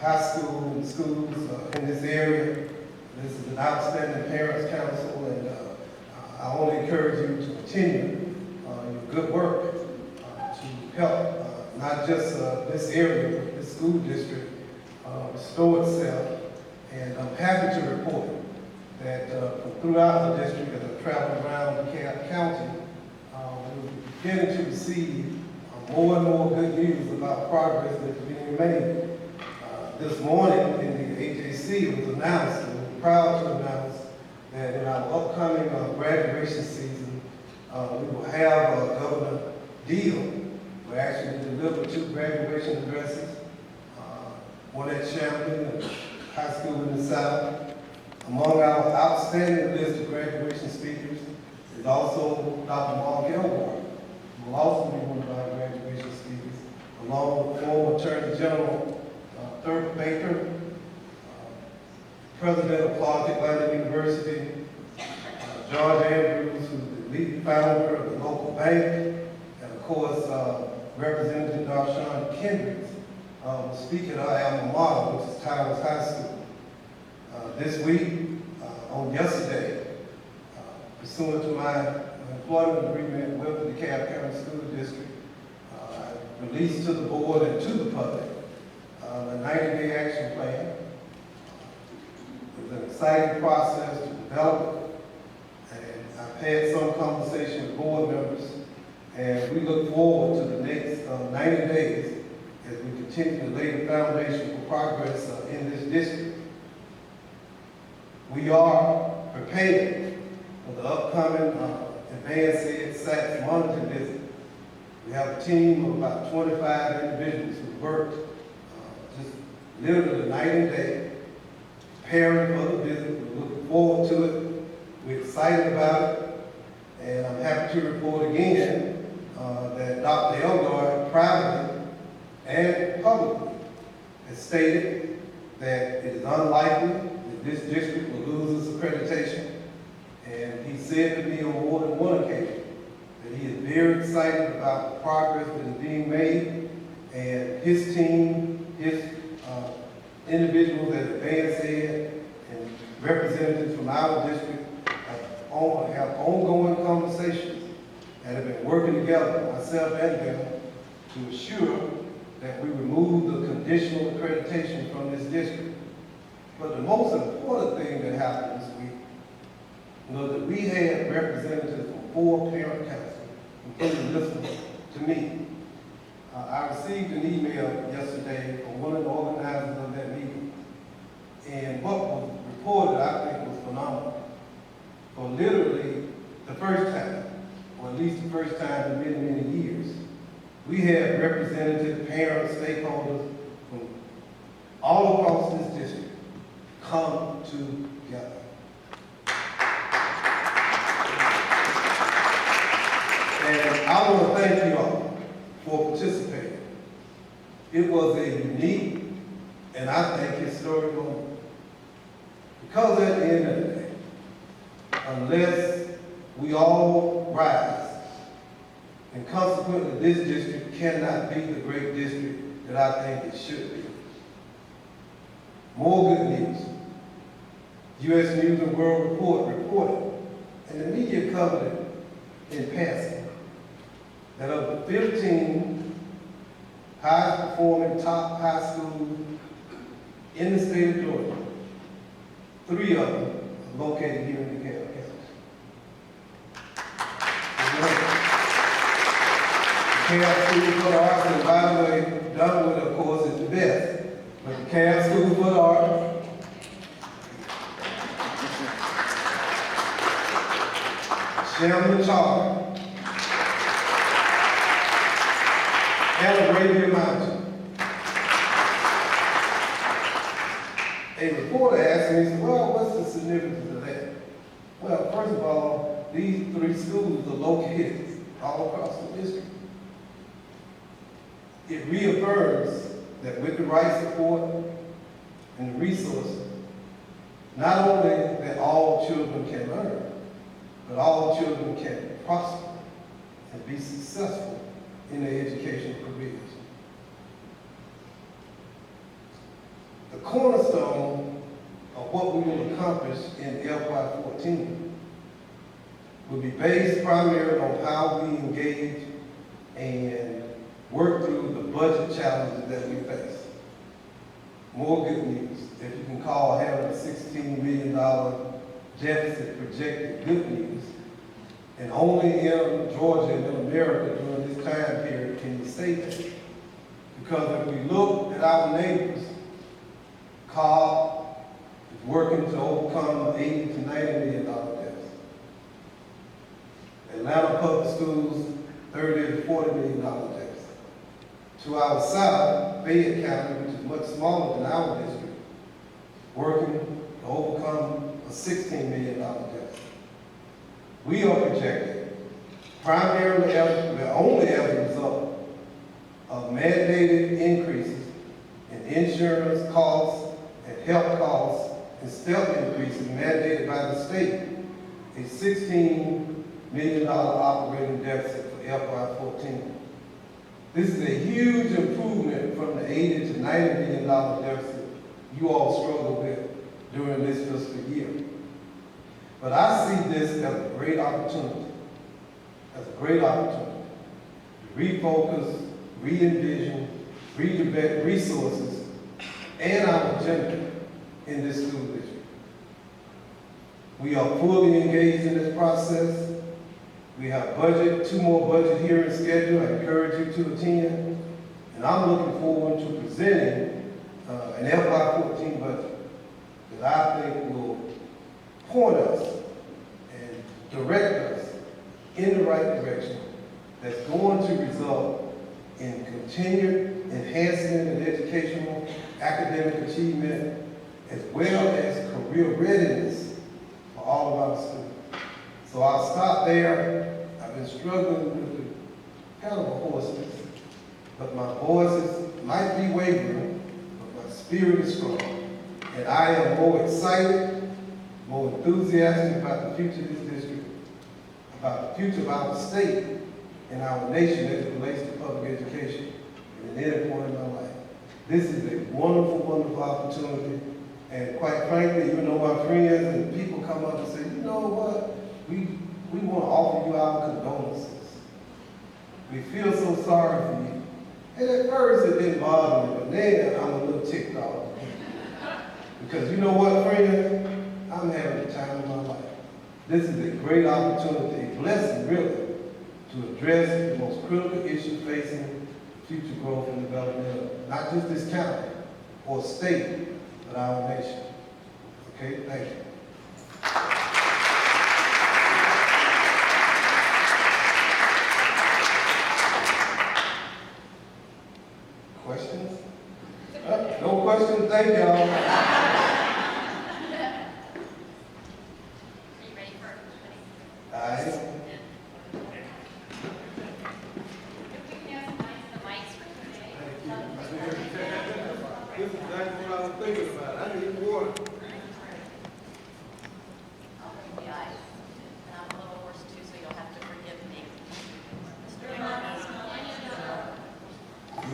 high school and schools in this area. This is an outstanding parents council, and I only encourage you to continue your good work to help not just this area, but this school district restore itself. And I'm happy to report that throughout the district, as I travel around DeKalb County, we're beginning to receive more and more good news about progress that's being made. This morning in the AJC, it was announced, and we're proud to announce that in our upcoming graduation season, we will have a governor deal. We actually deliver 2 graduation addresses, one at Chamblee and high school in the South. Among our outstanding list of graduation speakers is also Dr. Mark Elward, who will also be one of our graduation speakers, along with former Attorney General Thurmond, President of Clark Atlanta University, George Andrews, who's the lead founder of the local bank, and of course, Representative Darshawn Kendricks, speaking at our alma mater, which is Towers High School. This week, on yesterday, pursuant to my employment agreement with the DeKalb County School District, I released to the board and to the public a 90-day action plan. It was an exciting process to develop it, and I've had some conversation with board members, and we look forward to the next 90 days as we continue to lay the foundation for progress in this district. We are prepared for the upcoming Advanced Ed SATS monitoring visit. We have a team of about 25 individuals who worked just literally night and day, preparing for the visit. We're looking forward to it. We're excited about it. And I'm happy to report again that Dr. Elgard privately and publicly has stated that it is unlikely that this district will lose its accreditation. And he said to me on more than one occasion that he is very excited about the progress that is being made, and his team, his individuals at Advanced Ed and representatives from our district have ongoing conversations and have been working together, myself and them, to ensure that we remove the conditional accreditation from this district. But the most important thing that happened this week was that we had representatives from 4 parent councils, including listeners to me. I received an email yesterday from one of the organizers of that meeting, and what was reported, I think, was phenomenal. For literally the first time, or at least the first time in many, many years, we had representative parents, stakeholders from all across this district come together. And I want to thank you all for participating. It was a unique and I think historic moment. Because at the end of the day, unless we all rise, and consequently this district cannot be the great district that I think it should be. More good news. U.S. News and World Report reported, and the media covered it in passing, that of the 15 highest performing top high schools in the state of Georgia, 3 of them are located here in DeKalb County. DeKalb School for the Arts, and by the way, Dunwoody, of course, is the best, but DeKalb School for the Arts, Chamblee Charter, and Arabia Mountain. A reporter asked me, he said, well, what's the significance of that? Well, first of all, these 3 schools are located all across the district. It reaffirms that with the right support and the resources, not only that all children can learn, but all children can prosper and be successful in their educational careers. cornerstone of what we will accomplish in FY14 will be based primarily on how we engage and work through the budget challenges that we face. More good news, if you can call having a $16 million deficit projected good news, and only in Georgia and in America during this time period can you say that. Because if we look at our neighbors, Cobb is working to overcome an $80 to $90 million deficit. Atlanta Public Schools, $30 to $40 million deficit. To our south, Fayette County, which is much smaller than our district, working to overcome a $16 million deficit. We are projected primarily only as a result of mandated increases in insurance costs and health costs and step increases mandated by the state, a $16 million operating deficit for FY14. This is a huge improvement from the $80 to $90 million deficit you all struggled with during this fiscal year. But I see this as a great opportunity, to refocus, re-envision, redirect resources and our agenda in this school district. We are fully engaged in this process. We have two more budget hearings scheduled. I encourage you to attend. And I'm looking forward to presenting an FY14 budget that I think will point us and direct us in the right direction that's going to result in continued enhancement in educational, academic achievement, as well as career readiness for all of our students. So I'll stop there. I've been struggling with kind of a hoarseness, but my voices might be wavering, but my spirit is strong. And I am more excited, more enthusiastic about the future of this district, about the future of our state and our nation as it relates to public education at any point in my life. This is a wonderful, wonderful opportunity. And quite frankly, even though my friends and people come up and say, you know what? We want to offer you our condolences. We feel so sorry for you. And at first it didn't bother me, but then I'm a little ticked off. Because you know what, friends? I'm having the time of my life. This is a great opportunity, a blessing really, to address the most critical issue facing future growth and development of not just this county or state, but our nation. Okay, thank you. Questions? No questions? Thank y'all. Are you ready for everybody? Aye. If we can have the mics for today. This is exactly what I was thinking about. I need water. I'll bring the ice. And I'm a little hoarse too, so you'll have to forgive me. Mr. Thurmond.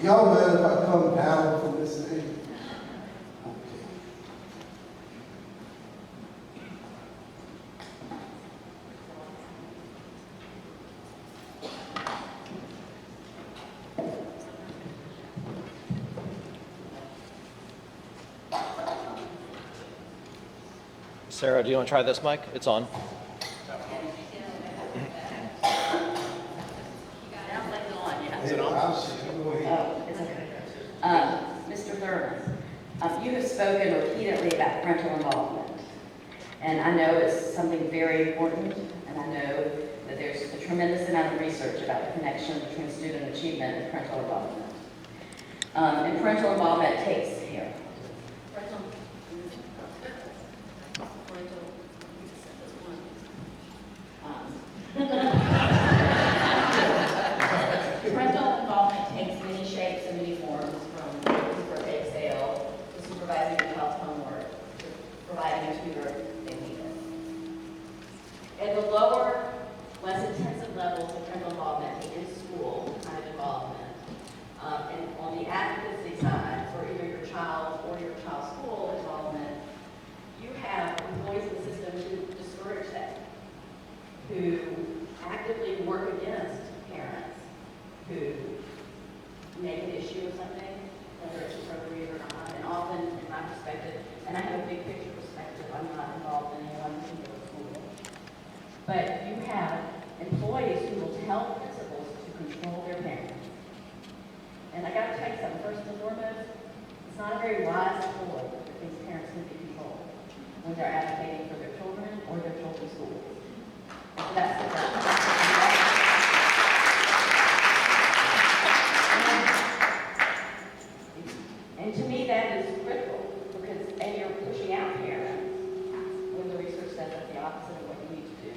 Y'all mind if I come down from this stage? Okay. Sarah, do you want to try this mic? It's on. Is it on? Go ahead. Oh, it's okay. Mr. Thurmond, you have spoken repeatedly about parental involvement. And I know it's something very important, and I know that there's a tremendous amount of research about the connection between student achievement and parental involvement. And parental involvement takes here. Parental involvement takes many shapes and many forms, from looking for Excel to supervising your child's homework to providing a tutor if they need it. At the lower, less intensive levels of parental involvement, the in-school kind of involvement, and on the advocacy side, for either your child not a very wise ploy that these parents can be controlled when they're advocating for their children or their children's schools. And so that's the And to me, that is critical because, and you're pushing out parents when the research says that's the opposite of what you need to do.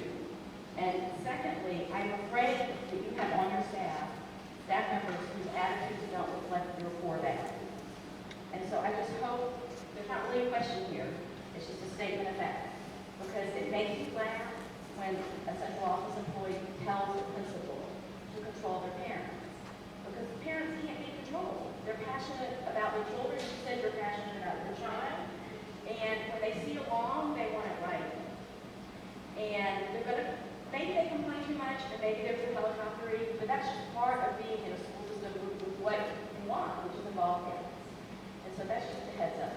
And secondly, I'm afraid that you have on your staff members whose attitudes don't reflect your core values. And so I just hope, there's not really a question here, it's just a statement of fact. Because it makes you laugh when a central office employee tells the principal to control their parents. Because parents can't be controlled. They're passionate about their children. You said you're passionate about your child. And when they see it wrong, they want it right. And they're going to, maybe they complain too much, and maybe they're too helicoptery, but that's just part of being in a school system with what you want, which is involve parents. And so that's just a heads up.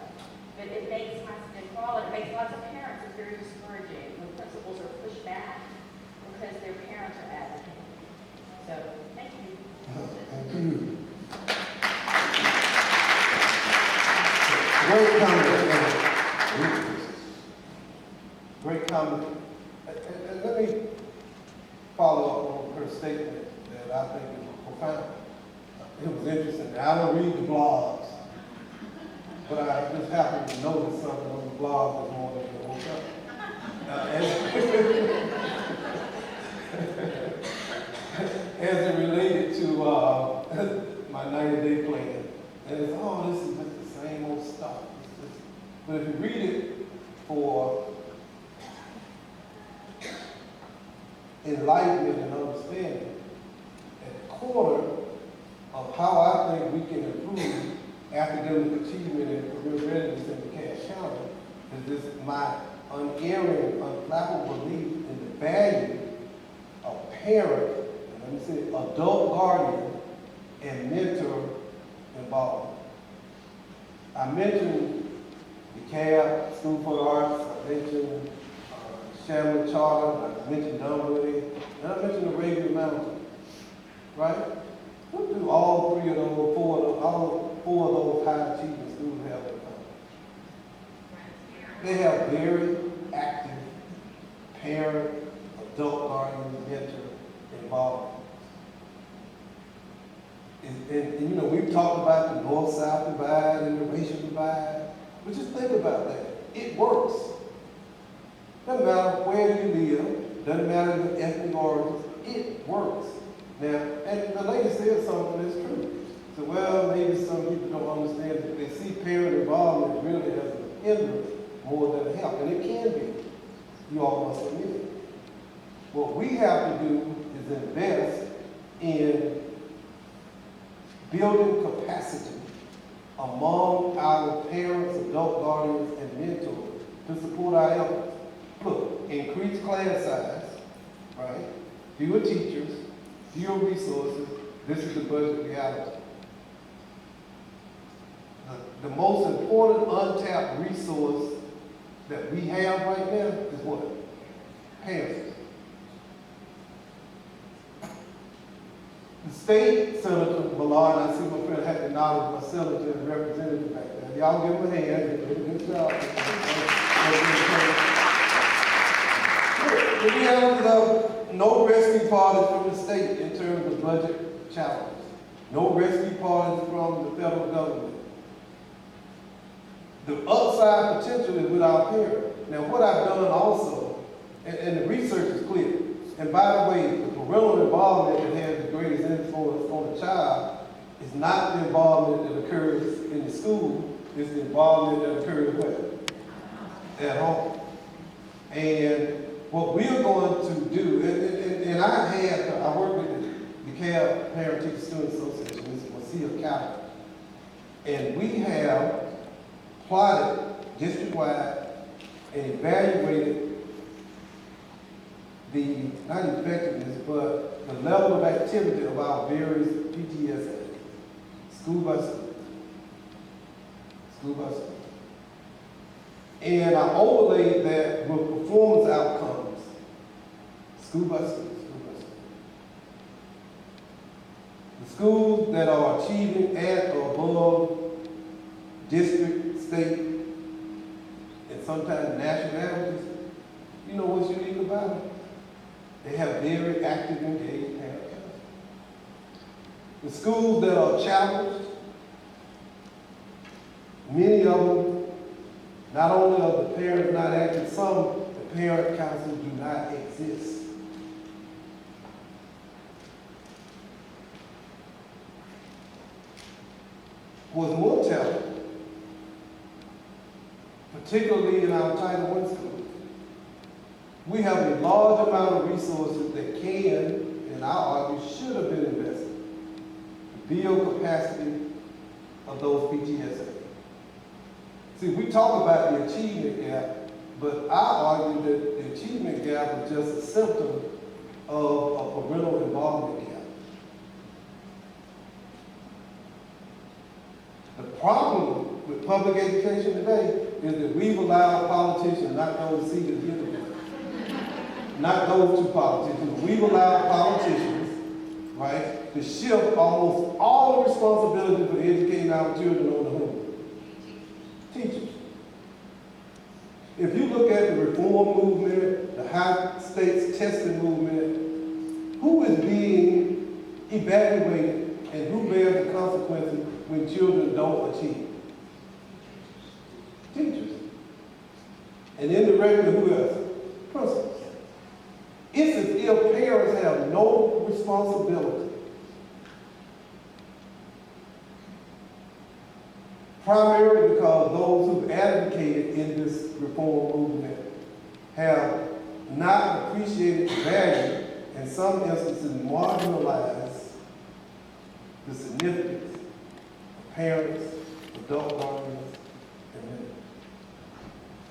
But it makes my skin crawl, and it makes lots of parents, it's very discouraging when principals are pushed back because their parents are advocating. So, thank you. Thank you. Great comment. Great comment. And let me follow up on her statement that I think is profound. It was interesting. I don't read the blogs, but I just happened to notice something on the blog this morning when I woke up. As it related to my 90-day plan. And it's, oh, this is just the same old stuff. But if you read it for enlightenment and understanding, at the core of how I think we can improve academic achievement and career readiness in the Cass County is this my unerring, unflappable belief in the value of parent, and let me say adult guardian and mentor involvement. I mentioned the CAB, School for the Arts, I mentioned Chamblee Charter, I mentioned Dunwoody, and I mentioned the Arabian Mountain, right? What do all three of those, all four of those high achievement schools have in common? They have very active parent, adult guardian, mentor involvement. And you know, we've talked about the North-South divide and the racial divide, but just think about that. It works. Doesn't matter where you live, doesn't matter the ethnic origins, it works. Now, and the lady said something that's true. So, well, maybe some people don't understand that they see parent involvement really as a hindrance more than a help, and it can be. You all must admit it. What we have to do is invest in building capacity among our parents, adult guardians, and mentors to support our efforts. Look, increase class size, right? Fewer teachers, fewer resources. This is the budget reality. The most important untapped resource that we have right now is what? Parents. The state senator, Millard, I see my friend had to acknowledge my senator and representative back there. Y'all give him a hand. They did a good job. The reality of no rescue parties from the state in terms of budget challenges. No rescue parties from the federal government. The upside potential is with our parents. Now, what I've done also, and the research is clear, and by the way, the parental involvement that has the greatest influence on the child is not the involvement that occurs in the school, it's the involvement that occurs where? At home. And what we are going to do, and I work with the CAB Parent Teacher Student Association, this is Marcia Capital, and we have plotted district-wide and evaluated the, not effectiveness, but the level of activity of our various PTSA, school by school, school by school. And I overlaid that with performance outcomes, school by school, school by school. The schools that are achieving at or above district, state, and sometimes nationalities, you know what's unique about it? They have very active, engaged parent councils. The schools that are challenged, many of them, not only are the parents not active, some the parent councils do not exist. What's more telling, particularly in our Title I schools, we have a large amount of resources that can, and I argue, should have been invested to build capacity of those PTSA. See, we talk about the achievement gap, but I argue that the achievement gap is just a symptom of a parental involvement gap. The problem with public education today is that we've allowed politicians, not those seated here today, not those two politicians, we've allowed politicians, right, to shift almost all the responsibility for educating our children on the home. Teachers. If you look at the reform movement, the high stakes testing movement, who is being evaluated and who bears the consequences when children don't achieve? Teachers. And indirectly, who else? Principals. It's as if parents have no responsibility. Primarily because those who've advocated in this reform movement have not appreciated the value, in some instances marginalized the significance of parents, adult guardians, and men.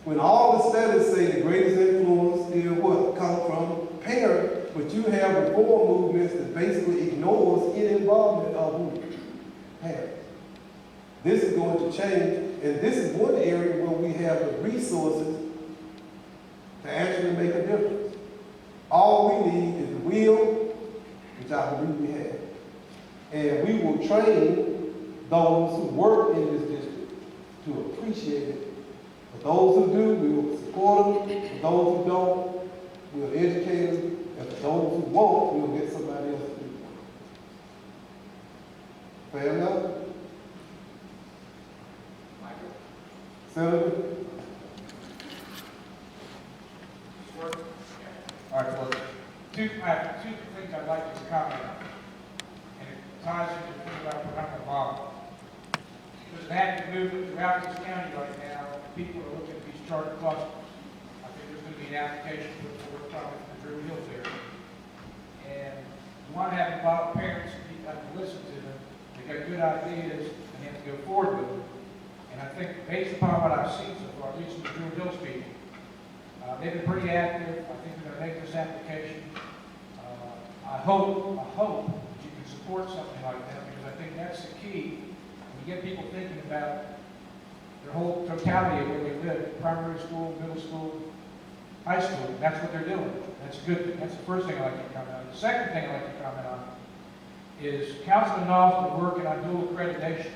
When all the studies say the greatest influence is what comes from parents, but you have reform movements that basically ignores any involvement of who? Parents. This is going to change, and this is one area where we have the resources to actually make a difference. All we need is the will, which I believe we have. And we will train those who work in this district to appreciate it. For those who do, we will support them. For those who don't, we'll educate them. And for those who won't, we'll get somebody else to do it. Fair enough? Senator? All right, well, I have two things I'd like to comment on, and it ties into the thing about parental involvement. There's an active movement throughout this county right now. People are looking at these charter clusters. I think there's going to be an application put forward probably from the Drew Hills area. And you want to have involved parents, you have to listen to them. They got good ideas, and they have to go forward with them. And I think based upon what I've seen so far, at least from the Drew Hills people, they've been pretty active. I think they're going to make this application. I hope that you can support something like that, because I think that's the key. When you get people thinking about their whole totality of where they live, primary school, middle school, high school, that's what they're doing. That's a good thing. That's the first thing I'd like to comment on. The second thing I'd like to comment on is Councilman Knopf's been working on dual accreditation.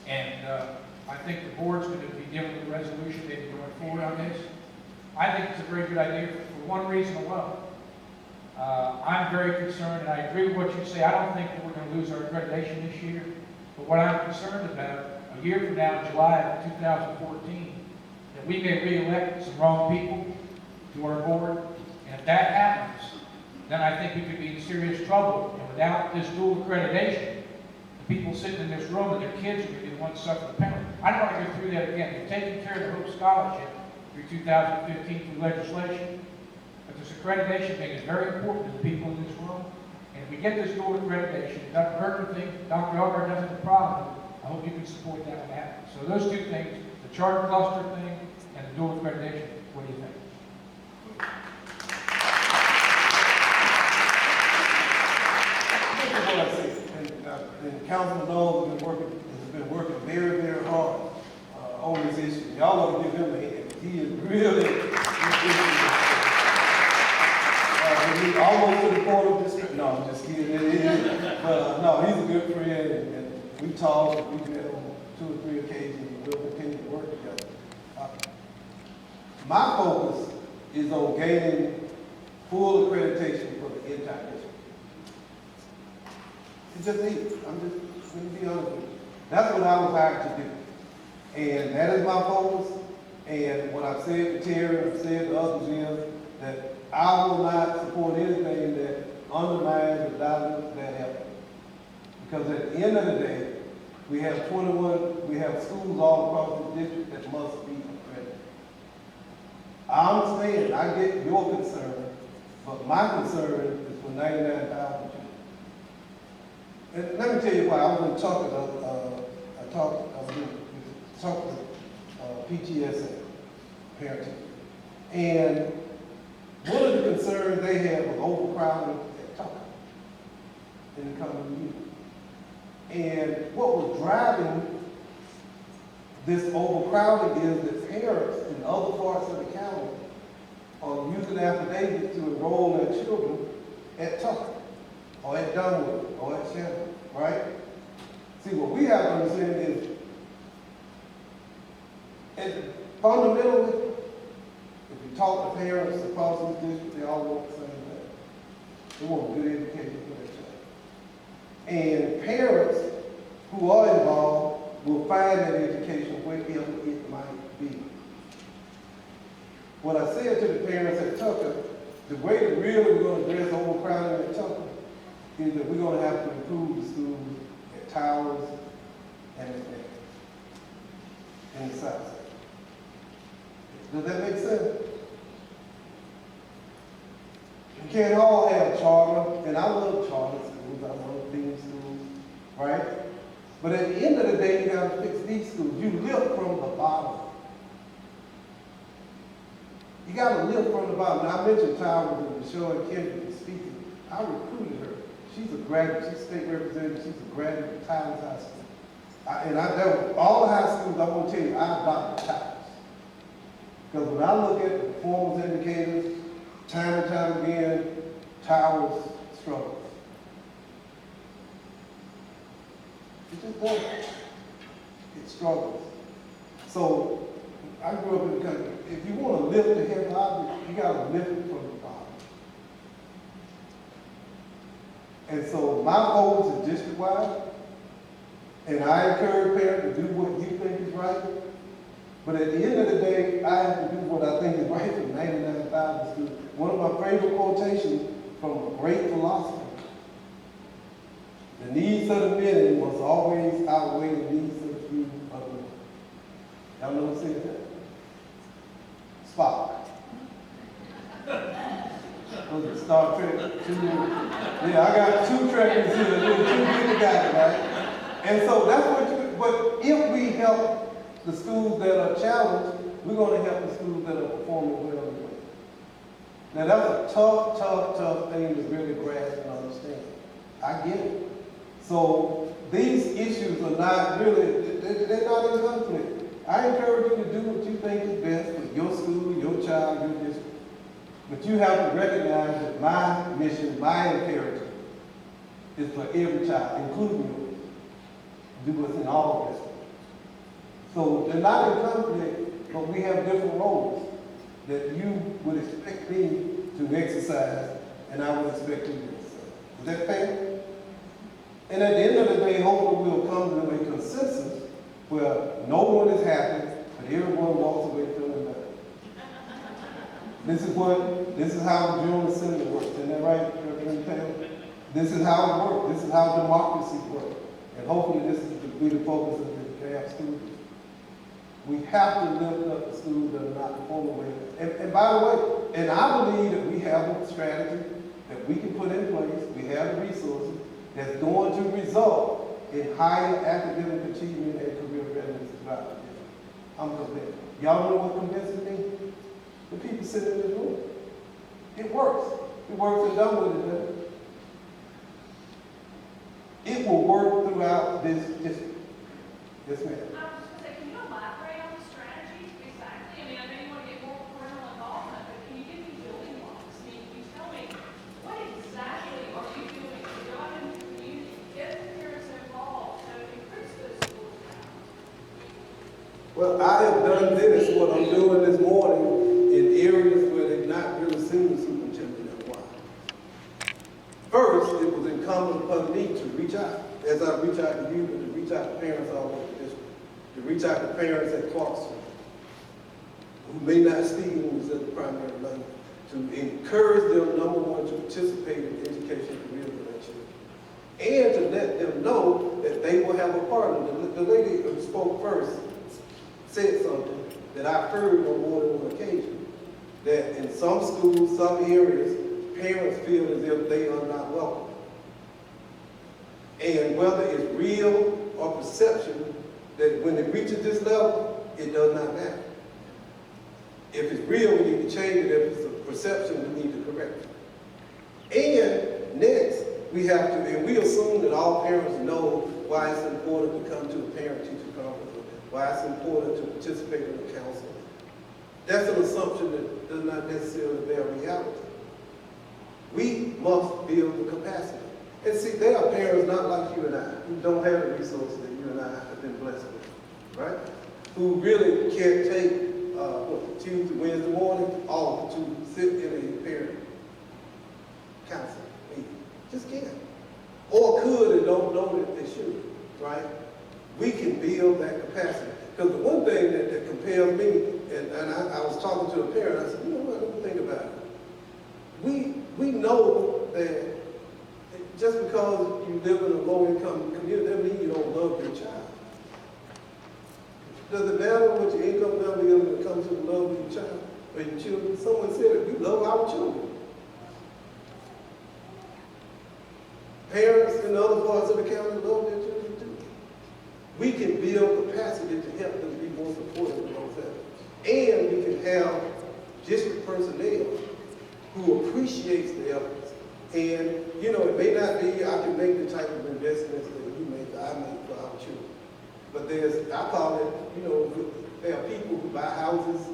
And I think the board's going to be dealing with the resolution maybe going forward on this. I think it's a very good idea for one reason alone. I'm very concerned, and I agree with what you say. I don't think that we're going to lose our accreditation this year. But what I'm concerned about, a year from now, July of 2014, that we may re-elect some wrong people to our board. And if that happens, then I think we could be in serious trouble. And without this dual accreditation, the people sitting in this room and their kids are going to be the ones suffering the penalty. I don't want to go through that again. They're taking care of the Hope Scholarship through 2015 through legislation. But this accreditation thing is very important to the people in this room. And if we get this dual accreditation, it doesn't hurt anything. Dr. Elgar doesn't have a problem. I hope you can support that when it happens. So those two things, the charter cluster thing and the dual accreditation, what do you think? And Councilman Knowles has been working very, very hard on this issue. Y'all want to give him a hand. He is really he's almost to the point of this. No, I'm just kidding. But no, he's a good friend, and we talk, and we met 2 or 3 occasions, and we'll continue to work together. My focus is on gaining full accreditation for the entire district. It's just easy. I'm just going to be honest with you. That's what I was hired to do. And that is my focus. And what I've said to Terry, I've said to others is that I will not support anything that undermines or dilutes that effort. Because at the end of the day, we have schools all across the district that must be accredited. I understand, I get your concern, but my concern is for 99,000 children. And let me tell you why. I was going to talk to PTSA, parenting. And one of the concerns they had was overcrowding at Tucker in the coming year. And what was driving this overcrowding is that parents in other parts of the county are using affidavits to enroll their children at Tucker, or at Dunwoody, or at Chamblee, right? See, what we have to understand is, and fundamentally, if you talk to parents across this district, they all want the same thing. They want a good education for their child. And parents who are involved will find that education wherever it might be. What I said to the parents at Tucker, the way that really we're going to address overcrowding at Tucker is that we're going to have to improve the schools at Towers and at Maine, in the South Side. Does that make sense? You can't all have charter, and I love charter schools, I love theme schools, right? But at the end of the day, you got to fix these schools. You live from the bottom. You got to live from the bottom. Now, I mentioned Towers and Michelle Kendrick was speaking. I recruited her. She's a graduate. She's state representative. She's a graduate of Towers High School. All the high schools, I want to tell you, I adopted Towers. Because when I look at the performance indicators, time and time again, Towers struggles. It just does. It struggles. So I grew up in the country. If you want to lift the head object, you got to lift it from the bottom. And so my focus is district-wide, and I encourage parents to do what you think is right. But at the end of the day, I have to do what I think is right for 99,000 students. One of my favorite quotations from a great philosopher: the needs of the many must always outweigh the needs of the few of the one. Y'all know who said that? Spock. Was it Star Trek? Yeah, I got 2 Trekkies here, 2 people got it, right? And so that's what but if we help the schools that are challenged, we're going to help the schools that are performing well as well. Now that's a tough thing to really grasp and understand. I get it. So these issues are not really, they're not in conflict. I encourage you to do what you think is best for your school, your child, your district. But you have to recognize that my mission, my imperative, is for every child, including yours. Do what's in all of this. So they're not in conflict, but we have different roles that you would expect me to exercise, and I would expect you to exercise. Is that fair? And at the end of the day, hopefully we'll come to a consensus where no one is happy, but everyone walks away feeling better. This is how the General Assembly works. Isn't that right, Reverend Taylor? This is how it works. This is how democracy works. And hopefully this is to be the focus of the DAP school. We have to lift up the schools that are not performing well. And by the way, and I believe that we have a strategy that we can put in place, we have the resources, that's going to result in higher academic achievement and career readiness throughout the district. I'm convinced. Y'all know what convinces me? The people sitting in this room. It works. It works in Dunwoody, doesn't it? It will work throughout this district. Yes, ma'am. Can you elaborate on the strategy exactly? I mean, I know you want to get more parental involvement, but can you give me building blocks? I mean, can you tell me what exactly are you doing to go out in the community, get the parents involved, so increase those schools now? Well, I have done this, what I'm doing this morning, in areas where they've not really seen the superintendent in a while. First, it was incumbent upon me to reach out, as I reach out to you, but to reach out to parents all over the district, to reach out to parents at Clarksville, who may not speak English as a primary language, to encourage them, number one, to participate in the education career for their children, and to let them know that they will have a part of it. The lady who spoke first said something that I've heard on more than one occasion, that in some schools, some areas, parents feel as if they are not welcome. And whether it's real or perception, that when it reaches this level, it does not matter. If it's real, we need to change it. If it's a perception, we need to correct it. And next, we have to, and we assume that all parents know why it's important to come to a parent-teacher conference, why it's important to participate in the council. That's an assumption that does not necessarily bear reality. We must build the capacity. And see, there are parents not like you and I, who don't have the resources that you and I have been blessed with, right? Who really can't take Tuesday, Wednesday morning off to sit in a parent council meeting. Just can't. Or could and don't know that they should, right? We can build that capacity. Because the one thing that compels me, and I was talking to a parent, I said, you know what, let me think about it. We know that just because you live in a low-income community, doesn't mean you don't love your child. Does it matter what your income level is when it comes to the love of your child or your children? Someone said it, we love our children. Parents in other parts of the county love their children too. We can build capacity to help them be more supportive of those efforts. And we can have district personnel who appreciates the efforts. And, you know, it may not be, I can make the type of investments that you make, that I make for our children. But there's, I call it, you know, there are people who buy houses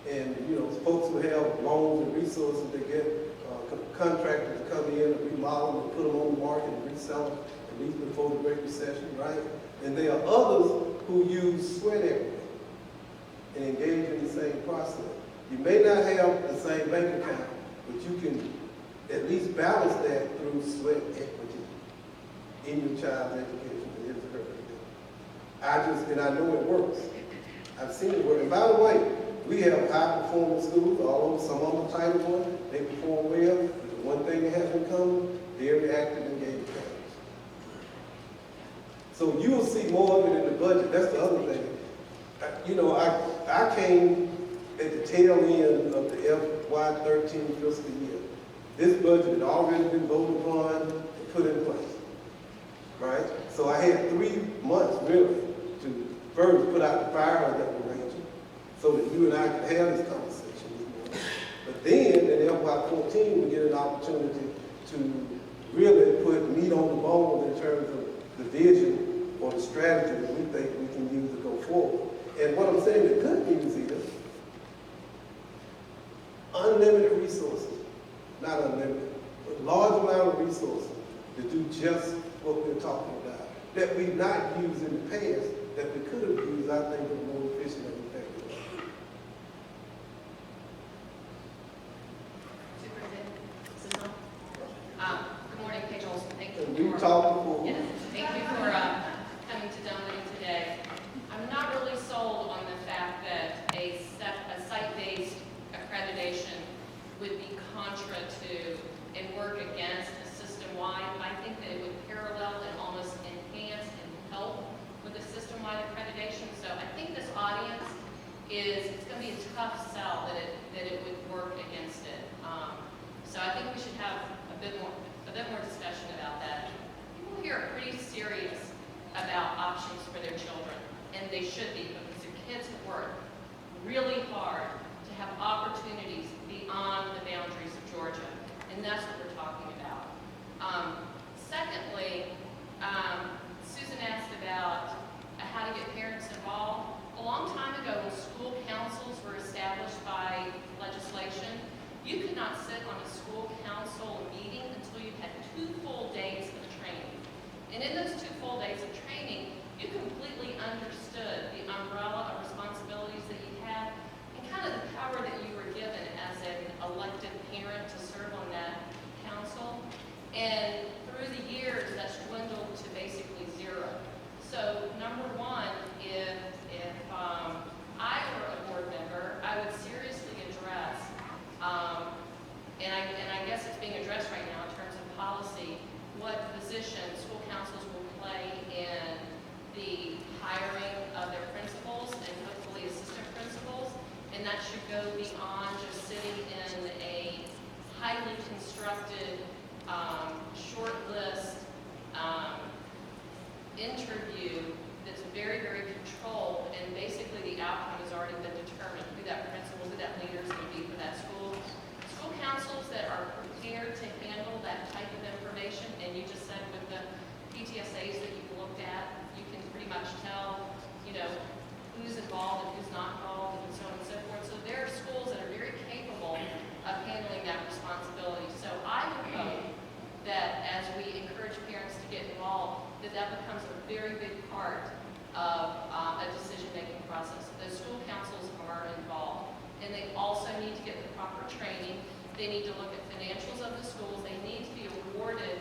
and, you know, folks who have loans and resources that get contractors to come in and remodel and put them on the market and resell them, at least before the Great Recession, right? And there are others who use sweat equity and engage in the same process. You may not have the same bank account, but you can at least balance that through sweat equity in your child's education and his or her education. And I know it works. I've seen it work. And by the way, we have high-performing schools all over. Some of them are Title I. They perform well. But the one thing they have in common, very active, engaged parents. So you will see more of it in the budget. That's the other thing. You know, I came at the tail end of the FY13 fiscal year. This budget had already been voted upon and put in place, right? So I had 3 months, really, to first put out the fire declaration so that you and I could have this conversation this morning. But then, in FY14, we get an opportunity to really put meat on the bone in terms of the vision or the strategy that we think we can use to go forward. And what I'm saying, the good news is unlimited resources. Not unlimited, but large amount of resources to do just what we're talking about, that we've not used in the past, that we could have used, I think, in a more efficient and effective way. Superintendent Sisson? Good morning, Paige Olson. Thank you. And we talked before. Yes, thank you for coming to Dunwoody today. I'm not really sold on the fact that a site-based accreditation would be contra to and work against a system-wide. I think that it would parallel and almost enhance and help with a system-wide accreditation. So I think this audience it's going to be a tough sell that it would work against it. So I think we should have a bit more discussion about that. People here are pretty serious about options for their children, and they should be, because their kids work really hard to have opportunities beyond the boundaries of Georgia, and that's what we're talking about. Secondly, Susan asked about how to get parents involved. A long time ago, when school councils were established by legislation, you could not sit on a school council meeting until you had 2 full days of training. And in those 2 full days of training, you completely understood the umbrella of responsibility go beyond just sitting in a highly constructed, short list, interview that's very, very controlled, and basically the outcome has already been determined, who that principal, who that leader is going to be for that school. School councils that are prepared to handle that type of information, and you just said with the PTSAs that you've looked at, you can pretty much tell, who's involved and who's not involved, and so on and so forth. So there are schools that are very capable of handling that responsibility. So I would hope that as we encourage parents to get involved, that becomes a very big part of a decision-making process. The school councils are involved, and they also need to get the proper training. They need to look at financials of the schools. They need to be awarded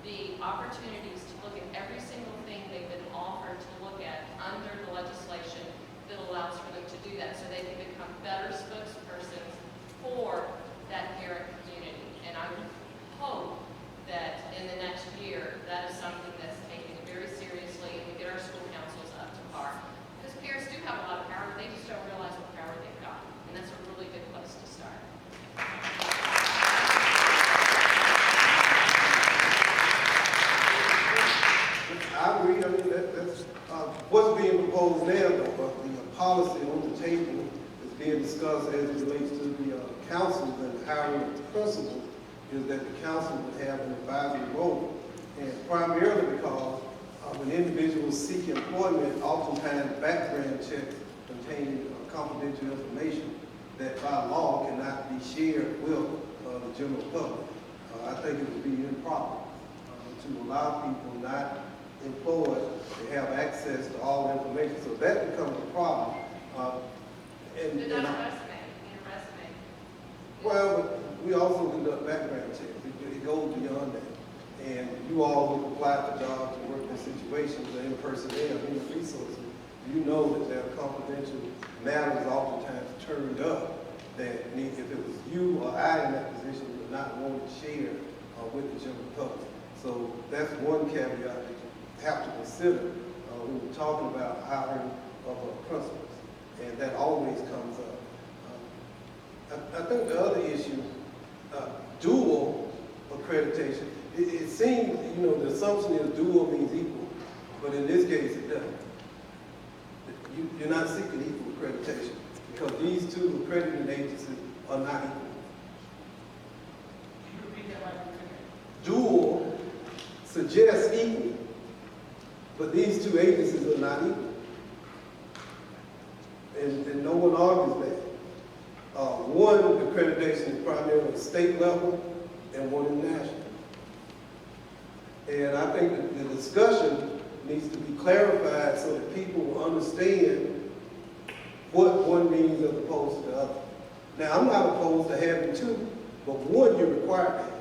the opportunities to look at every single thing they've been offered to look at under the legislation that allows for them to do that, so they can become better spokespersons for that parent community. And I would hope that in the next year, that is something that's taken very seriously, and we get our school councils up to par. Because parents do have a lot of power, they just don't realize what power they've got. And that's a really good place to start. I agree. I mean, that's what's being proposed now, though. The policy on the table is being discussed as it relates to the councils and hiring of the principal, is that the council would have an advisory role. And primarily because when individuals seek employment, oftentimes background checks contain confidential information that by law cannot be shared with the general public. I think it would be improper to allow people not employed to have access to all information. So that becomes a problem. But that's resume, in a resume. Well, but we also conduct background checks. It goes beyond that. And you all who apply for jobs and work in situations or in personnel, human resources, you know that there are confidential matters oftentimes turned up that if it was you or I in that position, would not want to share with the general public. So that's one caveat that you have to consider when we're talking about hiring of principals, and that always comes up. I think the other issue, dual accreditation, it seems, the assumption is dual means equal, but in this case it doesn't. You're not seeking equal accreditation because these two accrediting agencies are not equal. Can you repeat that like Dual suggests equal, but these two agencies are not equal. And no one argues that. One accreditation is primarily state level and one is national. And I think that the discussion needs to be clarified so that people will understand what one means as opposed to the other. Now, I'm not opposed to having two, but one you're required to have.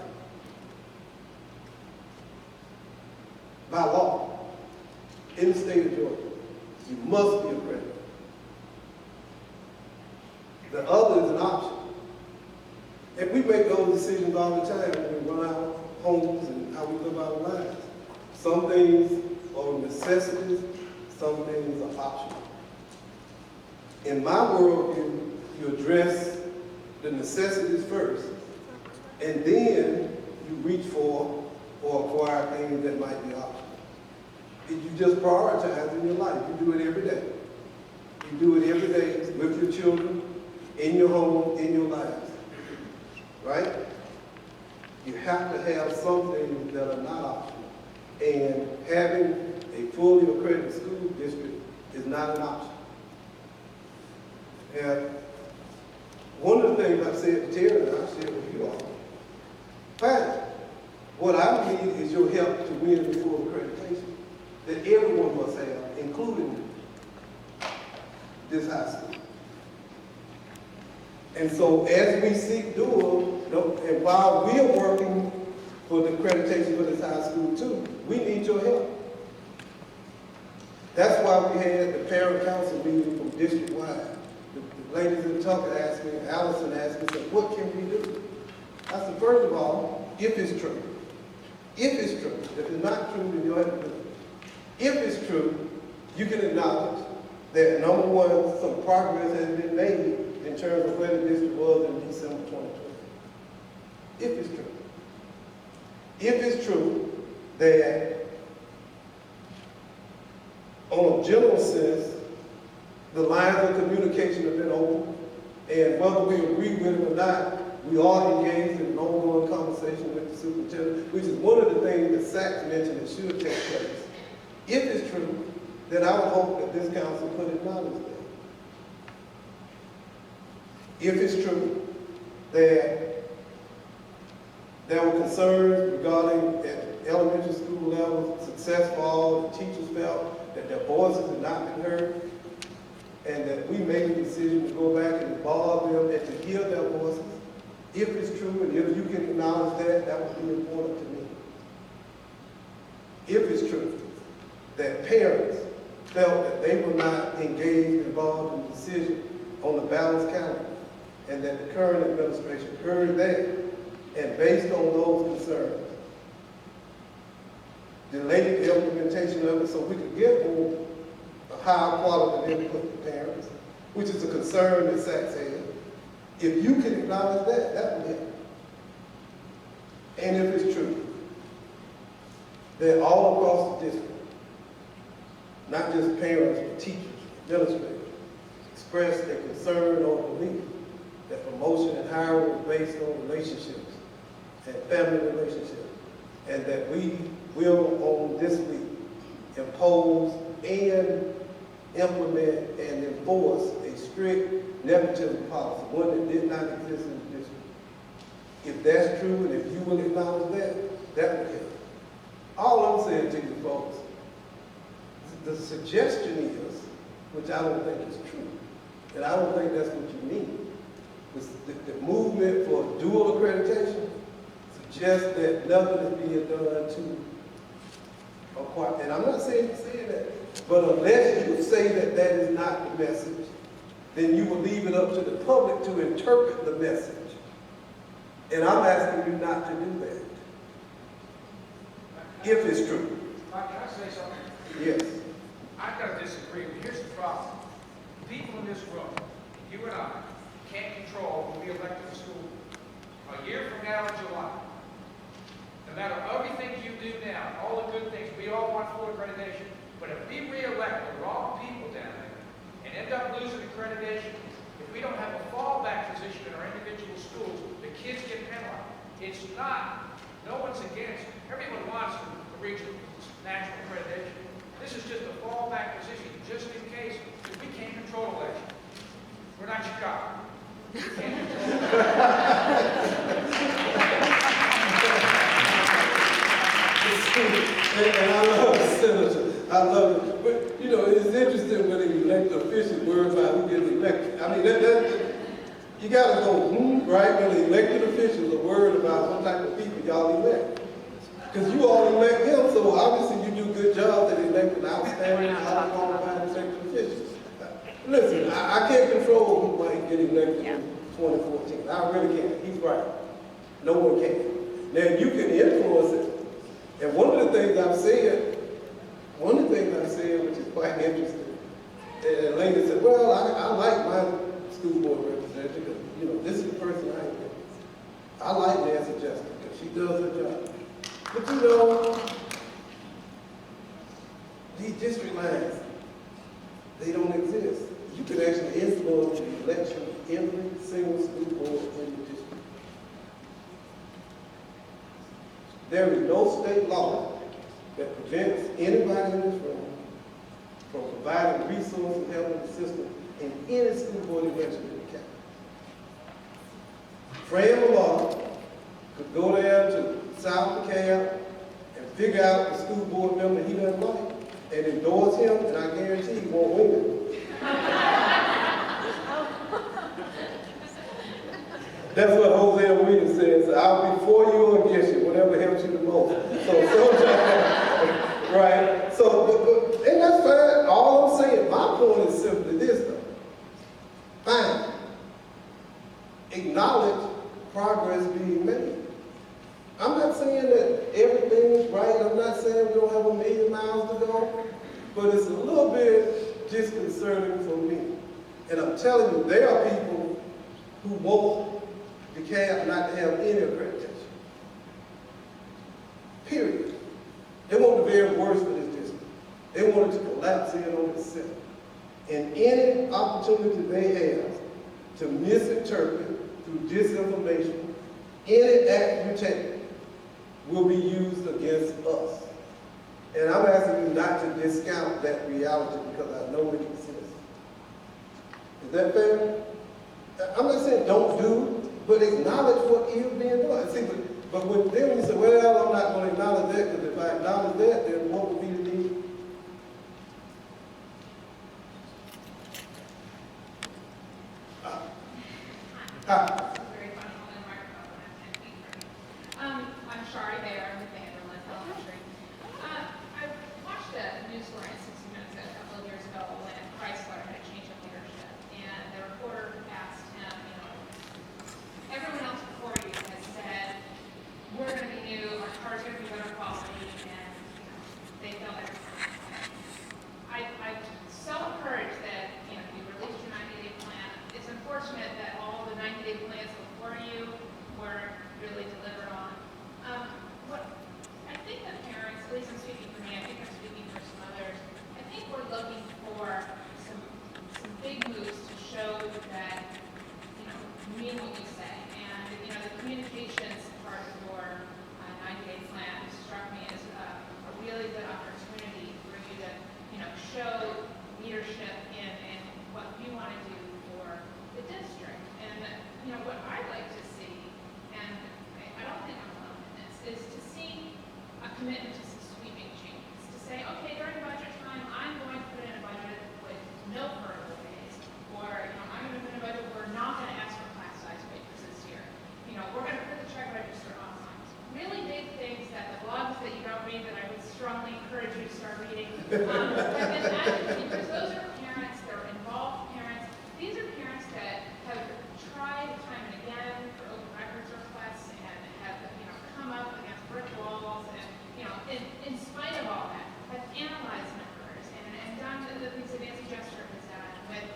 By law, in the state of Georgia, you must be accredited. The other is an option. And we make those decisions all the time when we run our homes and how we live our lives. Some things are necessities, some things are optional. In my worldview, you address the necessities first, and then you reach for or acquire things that might be optional. You just prioritize in your life. You do it every day. You do it every day with your children, in your home, in your lives. Right? You have to have some things that are not optional. And having a fully accredited school district is not an option. And one of the things I've said to Terry and I've shared with you all, fine. What I need is your help to win the full accreditation that everyone must have, including this high school. And so as we seek dual, and while we are working for the accreditation for this high school too, we need your help. That's why we had the parent council meeting from district-wide. The ladies in Tucker asked me, Allison asked me, said, what can we do? I said, first of all, if it's true. If it's true. If it's not true, then you'll have to do it. If it's true, you can acknowledge that number one, some progress has been made in terms of where the district was in December 2020. If it's true. If it's true that on a general sense, the lines of communication have been open, and whether we agree with it or not, we are engaged in an ongoing conversation with the superintendent, which is one of the things that Sachs mentioned that should take place. If it's true, then I would hope that this council could acknowledge that. If it's true that there were concerns regarding at elementary school level, success for all, the teachers felt that their voices had not been heard, and that we made a decision to go back and involve them and to hear their voices. If it's true, and if you can acknowledge that, that would be important to me. If it's true that parents felt that they were not engaged, involved in the decision on the balanced calendar, and that the current administration heard that, and based on those concerns, delayed the implementation of it so we could get more a higher quality of input to parents, which is a concern that Sachs had. If you can acknowledge that, that would help. And if it's true that all across the district, not just parents, but teachers, administrators, expressed their concern or belief that promotion and hiring was based on relationships and family relationships, and that we will on this week impose and implement and enforce a strict nepotism policy, one that did not exist in the district. If that's true, and if you will acknowledge that, that would help. All I'm saying to you folks, the suggestion is, which I don't think is true, and I don't think that's what you mean, the movement for dual accreditation suggests that nothing is being done to acquire, and I'm not saying that, but unless you say that that is not the message, then you will leave it up to the public to interpret the message. And I'm asking you not to do that. If it's true. Mike, can I say something? Yes. I've got to disagree, but here's the problem. People in this room, you and I, can't control who we elect to the school. A year from now in July, no matter everything you do now, all the good things, we all want full accreditation, but if we re-elect the wrong people down there and end up losing accreditation, if we don't have a fallback position in our individual schools, the kids get penalized. It's not, no one's against, everyone wants to reach national accreditation. This is just a fallback position, just in case, because we can't control elections. We're not Chicago. We can't control And I love the senator. I love it. But, you know, it's interesting when the elected officials worry about who gets elected. I mean, you got to go, right? When the elected officials are worried about what type of people y'all elect. Because you all elect him, so obviously you do a good job at electing outstanding, highly qualified elected officials. Listen, I can't control who might get elected in 2014. I really can't. He's right. No one can. Now, you can influence it. And one of the things I've said, which is quite interesting, and Lena said, well, I like my school board representative because, you know, this is the person I am. I like Nancy Justin because she does her job. But you know, these district lines, they don't exist. You can actually influence the election of every single school board in the district. There is no state law that prevents anybody in this room from providing resources and helping the system in any school board election in the county. Fran Lamar could go there to South DeKalb and figure out the school board member he doesn't like and endorse him, and I guarantee he won't win it. That's what Hosea Williams says. I'll be for you or against you, whatever helps you the most. Right? So, and that's fine. All I'm saying, my point is simply this, though. Fine. Acknowledge progress being made. I'm not saying that everything is right. I'm not saying we don't have 1,000,000 miles to go. But it's a little bit disconcerting for me. And I'm telling you, there are people who want the DeKalb not to have any accreditation. Period. They want the very worst for this district. They want it to collapse in on itself. And any opportunity they have to misinterpret through disinformation, any act you take will be used against us. And I'm asking you not to discount that reality because I know it exists. Is that fair? I'm not saying don't do, but acknowledge what is being done. See, but when you say, well, I'm not going to acknowledge that, because if I acknowledge that, then what would be the need? Very funny on the microphone when I can't speak for you. I'm Shari Bayer, I'm with Vanderland Elementary. I watched a news story in 60 Minutes a couple of years ago when Chrysler had a change of leadership, and the reporter asked him, everyone else before you has said, we're going to be new, our cars are going to be better quality, and they felt like I'm so encouraged that you released your 90-day plan. It's unfortunate that all the 90-day plans before you were really delivered on. What I think the parents, at least I'm speaking for me, I think I'm speaking for some others, I think we're looking for some big moves to show that you mean what you say. And the communications part of your 90-day plan struck me as a really good opportunity for you to show leadership in what you want to do for the district. And what I'd like to see, and I don't think I'm alone in this, is to see a commitment to some sweeping changes. To say, okay, during budget time, I'm going to put in a budget with no hurdle days, or I'm going to put in a budget where we're not going to ask for class size waivers this year. We're going to put the check register online. Really big things that the blogs that you don't read that I would strongly encourage you to start reading have been advocating, because those are parents, they're involved parents. These are parents that have tried time and again for open records requests and have come up against brick walls and in spite of all that have analyzed numbers and done the things that Nancy Jester has done with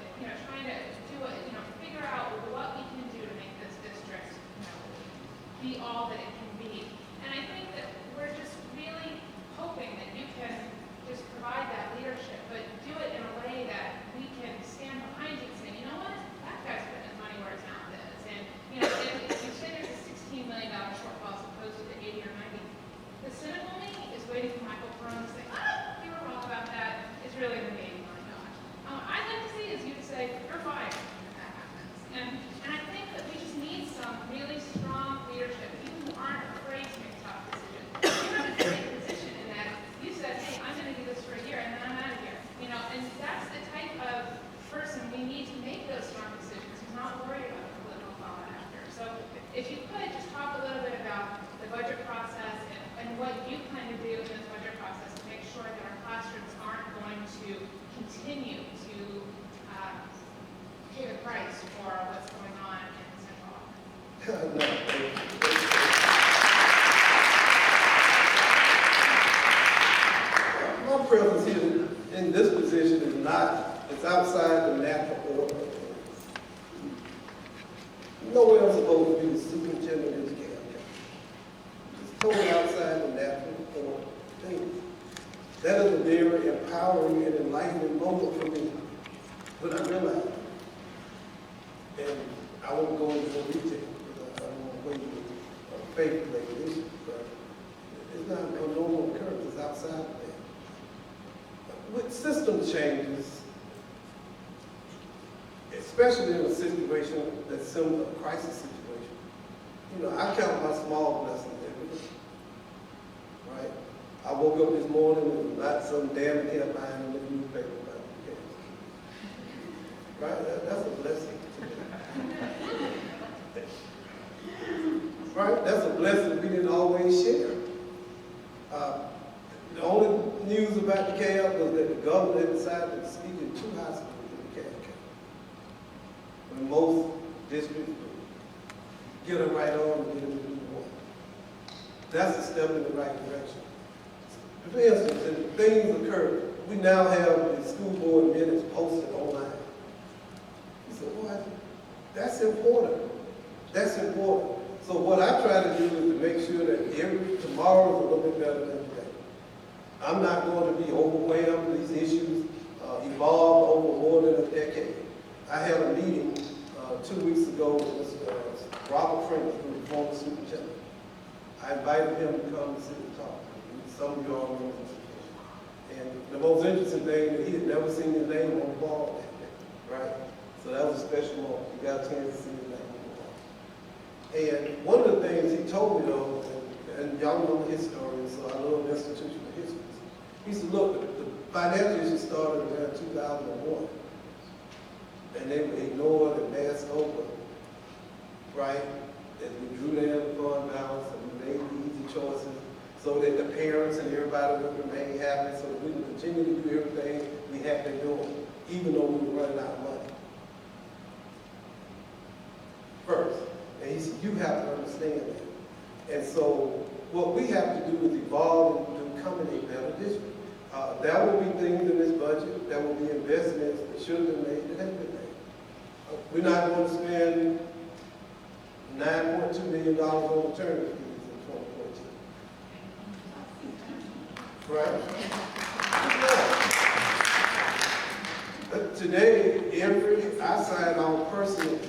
trying to do it, figure out what we can do to make this district be all that it can be. And I think that we're just really hoping that you can just provide that leadership, but do it in a way that we can stand behind you and say, you know what, that guy's putting his money where his mouth is. And if you say there's a $16 million shortfall as opposed to the 80 or 90, the cynical me is waiting for Michael Thurmond to say, you were wrong about that. It's really going to be $80 million. I'd like to see is you say, you're fired if that happens. And I think that we just need some really strong leadership, people who aren't afraid to make tough decisions. You're not in a great position in that you said, hey, I'm going to do this for a year and then I'm out of here. And that's the type of person we need to make those strong decisions, who's not worried about the political fallout after. So if you could just talk a little bit about the budget process and what you plan to do in this budget process to make sure that our classrooms aren't going to continue to pay the price for what's going on in the central office. My presence here in this position is not, it's outside the natural order. Nowhere I'm supposed to be the superintendent of this county. It's totally outside the natural order of things. That is a very empowering and enlightening moment for me when I realized it. And I won't go into more detail because I don't want to wait for faith regulations, but it's not a normal occurrence, it's outside of that. With system changes, especially in a situation that's similar to a crisis situation, I count my small blessings every day, right? I woke up this morning and not some damn headline in the newspaper about the case. Right? That's a blessing to me. Right? That's a blessing we didn't always share. The only news about the DeKalb was that the governor decided to speak in 2 high schools in DeKalb County. When most districts get a right on and get them to do one. That's a step in the right direction. For instance, and things occur. We now have the school board minutes posted online. He said, what? That's important. That's important. So what I try to do is to make sure that tomorrow is a little bit better than today. I'm not going to be overwhelmed. These issues evolved over more than a decade. I had a meeting 2 weeks ago with Mr. Robert Franklin, who was former superintendent. I invited him to come and sit and talk. Some of you all know this. And the most interesting thing that he had never seen his name on the ball that day, right? So that was a special moment. You got a chance to see his name on the ball. And one of the things he told me though, and y'all know his story, so I love institutional history. He said, look, the financial issue started around 2001. And they were ignored and passed over, right? As we drew down the fund balance and we made the easy choices so that the parents and everybody would remain happy, so that we would continue to do everything we have been doing, even though we were running out of money. First, and he said, you have to understand that. And so what we have to do is evolve and become a better district. There will be things in this budget, there will be investments that should have been made that haven't been made. We're not going to spend $9.2 million on maternity fees in 2014. Right? But today, I sign on personally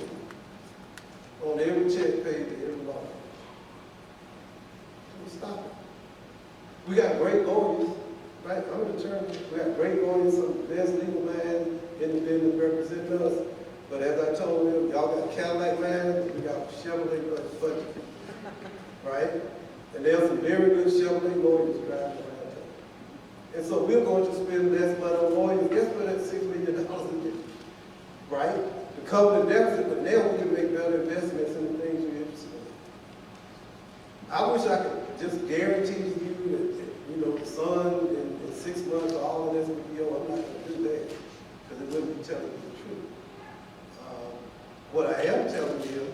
on every check paid to every law. Stop it. We got great lawyers, right? I'm an attorney. We got great lawyers, some of the best legal minds in the business representing us. But as I told them, y'all got Cadillac lines, we got Chamblee budget, right? And there's some very good Chamblee lawyers driving around town. And so we're going to spend less money on lawyers. Guess what? That's $6 million a year, right? To cover the deficit, but now we can make better investments in the things we're interested in. I wish I could just guarantee you that, the son in 6 months, all of this would be over. I'm not going to do that because it wouldn't be telling you the truth. What I am telling you is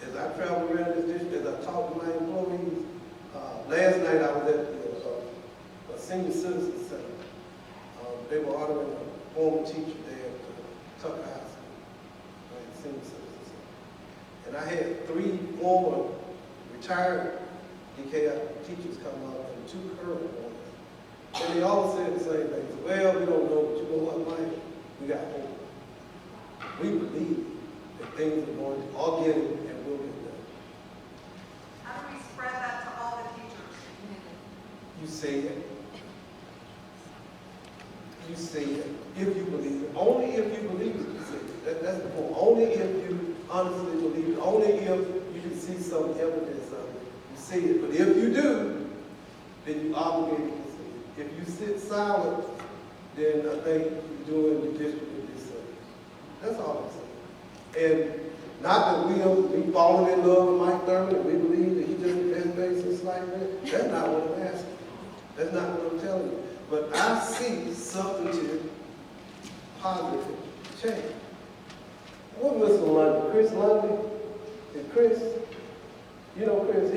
that as I travel around this district, as I talk to my employees, last night I was at a senior citizen center. They were honoring a former teacher there at Tucker High School, right, senior citizen center. And I had 3 former retired DKI teachers come up and 2 current ones. And they all said the same thing. Well, we don't know, but you know what, Mike? We got hope. We believe that things are getting and will get done. How do we spread that to all the teachers? You say it. You say it. If you believe it. Only if you believe it, you say it. That's the point. Only if you honestly believe it. Only if you can see some evidence of it. You say it. But if you do, then you're obligated to say it. If you sit silent, then I think you're doing the district a disservice. That's all I'm saying. And not that we fallen in love with Mike Thurmond and we believe that he's just the best basis like that. That's not what I'm asking. That's not what I'm telling you. But I see substantive, positive change. What Mr. London? Chris London? And Chris, Chris,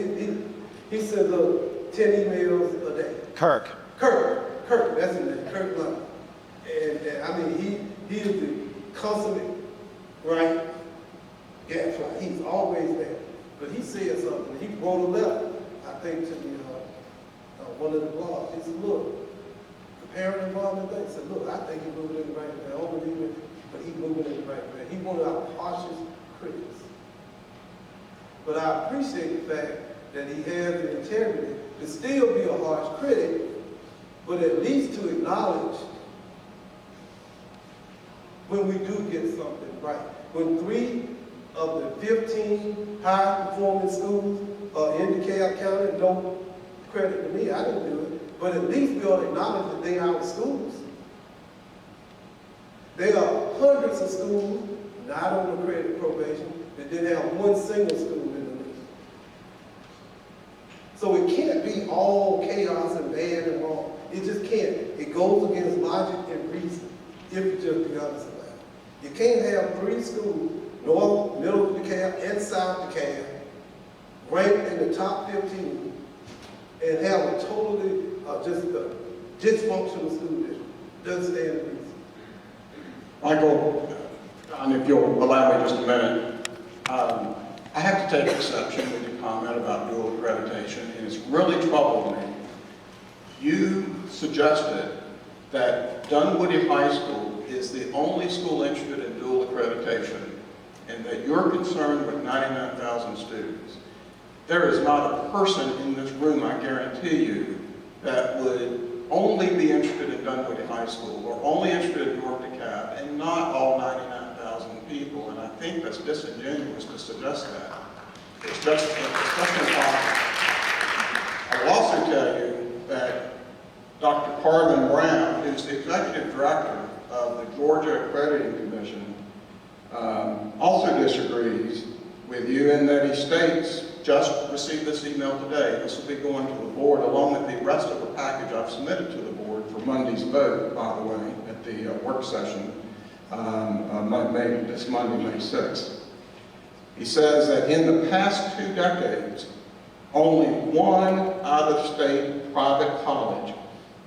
he sends up 10 emails a day. Kirk, that's his name, Kirk London. And I mean, he is the consummate, right, gadfly. He's always there. But he said something. He wrote a letter, I think, to one of the blogs. He said, look, the parent involvement thing. He said, look, I think he's moving in the right way. I don't believe it, but he's moving in the right way. He's one of our harshest critics. But I appreciate the fact that he has the integrity to still be a harsh critic, but at least to acknowledge when we do get something right. When 3 of the 15 high-performing schools are in DeKalb County, don't credit to me, I didn't do it, but at least we ought to acknowledge that they are our schools. There are hundreds of schools not on the credit probation that didn't have one single school in the list. So it can't be all chaos and bad and wrong. It just can't. It goes against logic and reason, if you just be honest about it. You can't have 3 schools, North, Middle DeKalb, and South DeKalb, ranked in the top 15, and have a totally just a dysfunctional school district. Doesn't stand to reason. Michael, and if you'll allow me just a minute, I have to take exception with your comment about dual accreditation, and it's really troubled me. You suggested that Dunwoody High School is the only school interested in dual accreditation, and that you're concerned with 99,000 students. There is not a person in this room, I guarantee you, that would only be interested in Dunwoody High School or only interested in North DeKalb, and not all 99,000 people. And I think that's disingenuous to suggest that. It's just impossible. I will also tell you that Dr. Carlin Brown, who's the executive director of the Georgia Accrediting Commission, also disagrees with you in that he states, just received this email today, this will be going to the board along with the rest of the package I've submitted to the board for Monday's vote, by the way, at the work session, this Monday, May 6th. He says that in the past 2 decades, only one out-of-state private college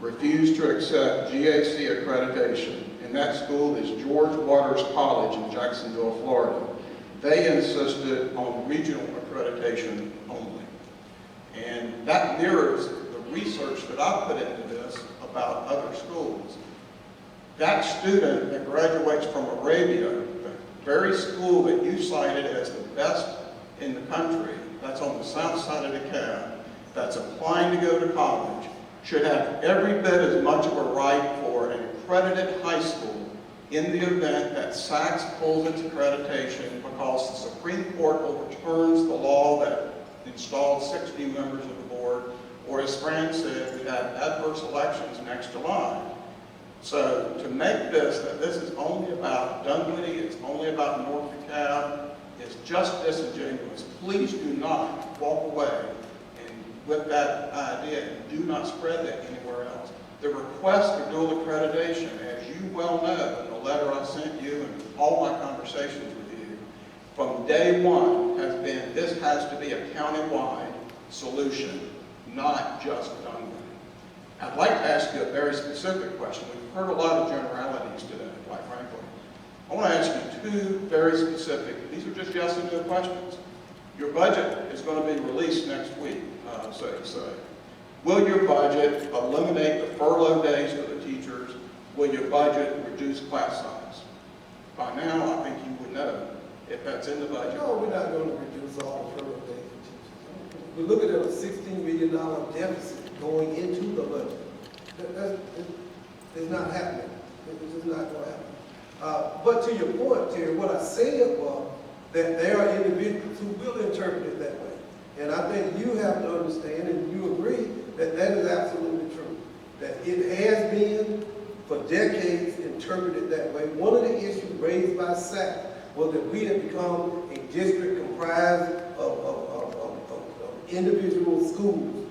refused to accept GAC accreditation, and that school is George Waters College in Jacksonville, Florida. They insisted on regional accreditation only. And that mirrors the research that I put into this about other schools. That student that graduates from Arabia, the very school that you cited as the best in the country, that's on the south side of DeKalb, that's applying to go to college, should have every bit as much of a right for an accredited high school in the event that SACS pulls its accreditation because the Supreme Court overturns the law that installed 6 new members of the board, or as Fran said, we have adverse elections next July. So to make this, that this is only about Dunwoody, it's only about North DeKalb, is just disingenuous. Please do not walk away with that idea and do not spread that anywhere else. The request for dual accreditation, as you well know, in the letter I sent you and all my conversations with you, from day one has been this has to be a countywide solution, not just Dunwoody. I'd like to ask you a very specific question. We've heard a lot of generalities today, quite frankly. I want to ask you 2 very specific, these are just yes and no questions. Your budget is going to be released next week, so to say. Will your budget eliminate the furlough days for the teachers? Will your budget reduce class size? By now, I think you would know if that's in the budget. No, we're not going to reduce all the furlough days for teachers. We're looking at a $16 million deficit going into the budget. It's not happening. It's just not going to happen. But to your point, Terry, what I said was that there are individuals who will interpret it that way. And I think you have to understand, and you agree, that that is absolutely true. That it has been, for decades, interpreted that way. One of the issues raised by SAC was that we had become a district comprised of individual schools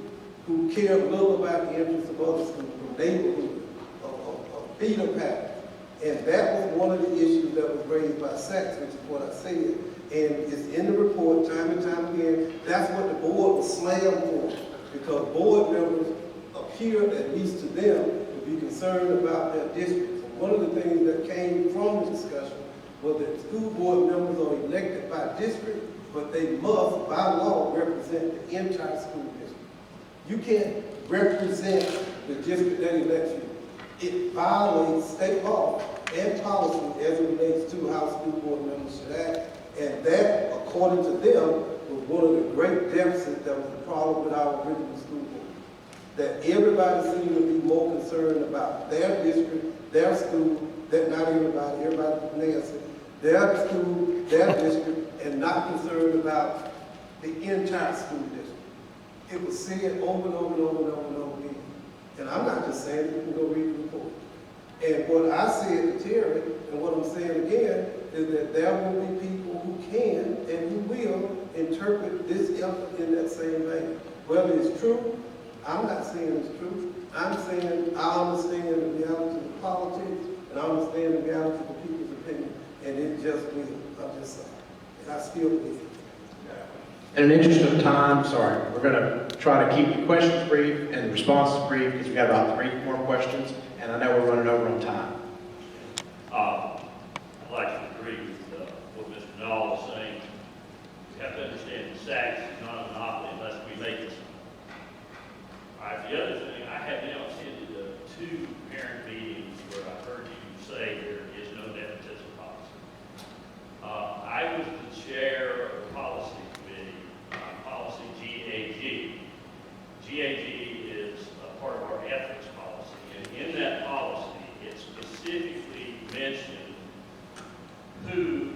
who cared little about the interests of other schools, from neighborhoods, of feeder patterns. And that was one of the issues that was raised by SACS, which is what I said. And it's in the report time and time again. That's what the board was slammed for, because board members appeared, at least to them, to be concerned about their districts. And one of the things that came from the discussion was that school board members are elected by district, but they must, by law, represent the entire school district. You can't represent the district that elects you. It violates state law and policy as it relates to how school board members should act. And that, according to them, was one of the great deficits that was the problem with our original school board. That everybody seemed to be more concerned about their district, their school, that not everybody from Nancy, their school, their district, and not concerned about the entire school district. It was said over and over and over and over and over again. And I'm not just saying it, you can go read the report. And what I said to Terry, and what I'm saying again, is that there will be people who can and who will interpret this effort in that same vein. Whether it's true, I'm not saying it's true. I'm saying I understand the reality of politics, and I understand the reality of the people's opinion, and it just will. I'm just saying. And I still believe it. In the interest of time, sorry, we're going to try to keep the questions brief and the responses brief because we've got about 3 more questions, and I know we're running over on time. I'd like to agree with what Mr. Knoll is saying. We have to understand that SACS is not a monopoly unless we make it. All right, the other thing, I have now attended 2 parent meetings where I heard you say there is no nepotism policy. I was the chair of the policy committee on policy GAG. GAG is a part of our ethics policy, and in that policy, it specifically mentioned who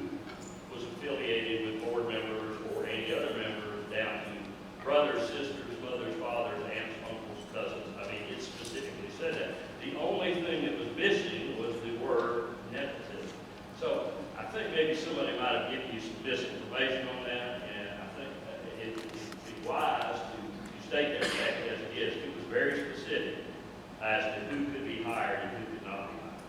was affiliated with board members or any other members down to brothers, sisters, mothers, fathers, aunts, uncles, cousins. I mean, it specifically said that. The only thing that was missing was the word nepotism. So I think maybe somebody might have given you some misinformation on that, and I think it would be wise to state that exactly as it is. It was very specific as to who could be hired and who could not be hired.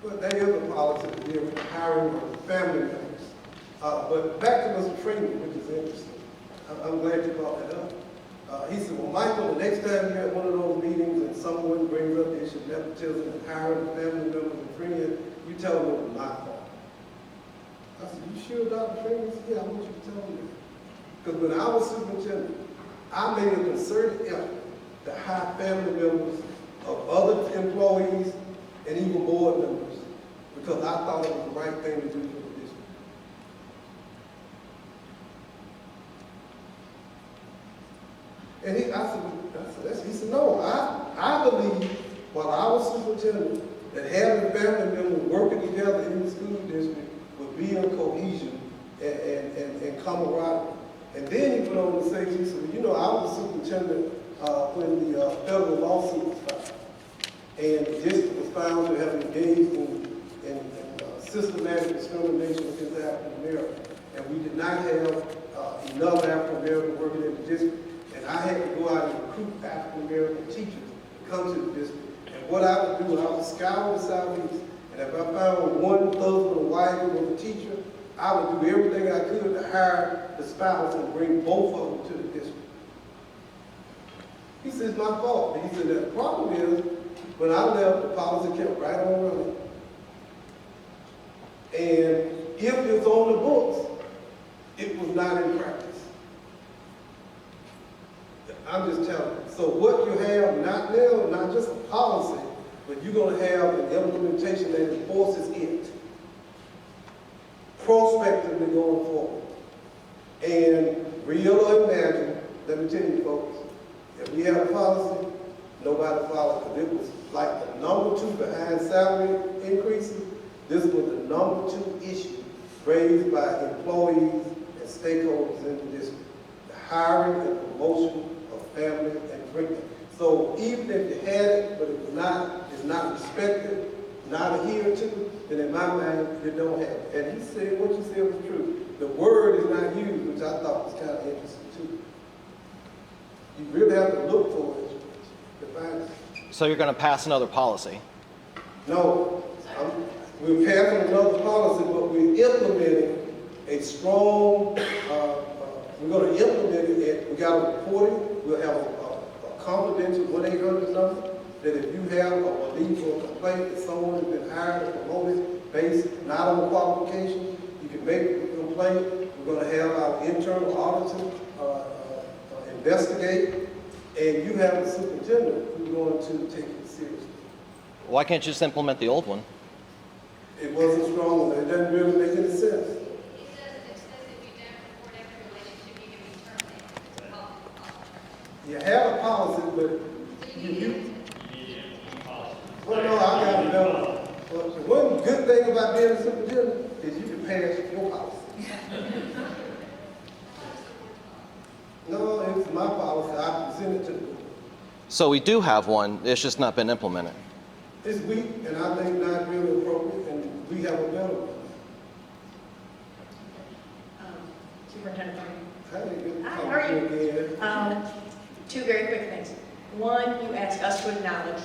But there is a policy to deal with hiring of family members. But back to Mr. Freeman, which is interesting. I'm glad you brought that up. He said, well, Michael, the next time you're at one of those meetings and someone brings up the issue of nepotism and hiring family members and friends, you tell them it was my fault. I said, you sure, Dr. Freeman? He said, yeah, I want you to tell them that. Because when I was superintendent, I made a concerted effort to hire family members of other employees and even board members, because I thought it was the right thing to do for the district. And he said, no, I believe while I was superintendent that having family members working together in the school district would be in cohesion and camaraderie. And then he went on to say, he said, well, you know, I was a superintendent when the federal lawsuit was filed. And the district was found to have engaged in systematic discrimination against African Americans. And we did not have enough African Americans working in the district. And I had to go out and recruit African American teachers to come to the district. And what I would do, I would scour the Southeast. And if I found one husband or wife who was a teacher, I would do everything I could to hire the spouse and bring both of them to the district. He said, it's my fault. And he said, the problem is, when I left, the policy kept right on running. And if it's on the books, it was not in practice. I'm just telling you. So what you have not now, not just a policy, but you're going to have an implementation that enforces it prospectively going forward. And real or imagine, let me tell you folks, if we had a policy, nobody followed, because it was like the number 2 behind salary increases. This was the number 2 issue raised by employees and stakeholders in the district. The hiring and promotion of family and friends. So even if you had it, but it's not respected, not adhered to, then in my mind, you don't have it. And he said, what you said was true. The word is not used, which I thought was kind of interesting too. You really have to look for it to find it. So you're going to pass another policy? No, we're passing another policy, but we're implementing a strong, we're going to implement it. We got to report it. We'll have a confidential 1-800 number that if you have a belief or a complaint that someone has been hired or promoted based not on qualifications, you can make a complaint. We're going to have our internal auditor investigate, and you have a superintendent who's going to take it seriously. Why can't you just implement the old one? It wasn't strong enough. It doesn't really make any sense. It says if you don't report every relationship, you can be terminated. You have a policy, but you well, no, I got to know. Well, the one good thing about being a superintendent is you can pass your policy. No, it's my policy. I present it to the board. So we do have one, it's just not been implemented. It's weak, and I think not really appropriate, and we have a better one. Superintendent. Hi, good to Hi, talk how are to you? again. 2 very quick things. One, you asked us to acknowledge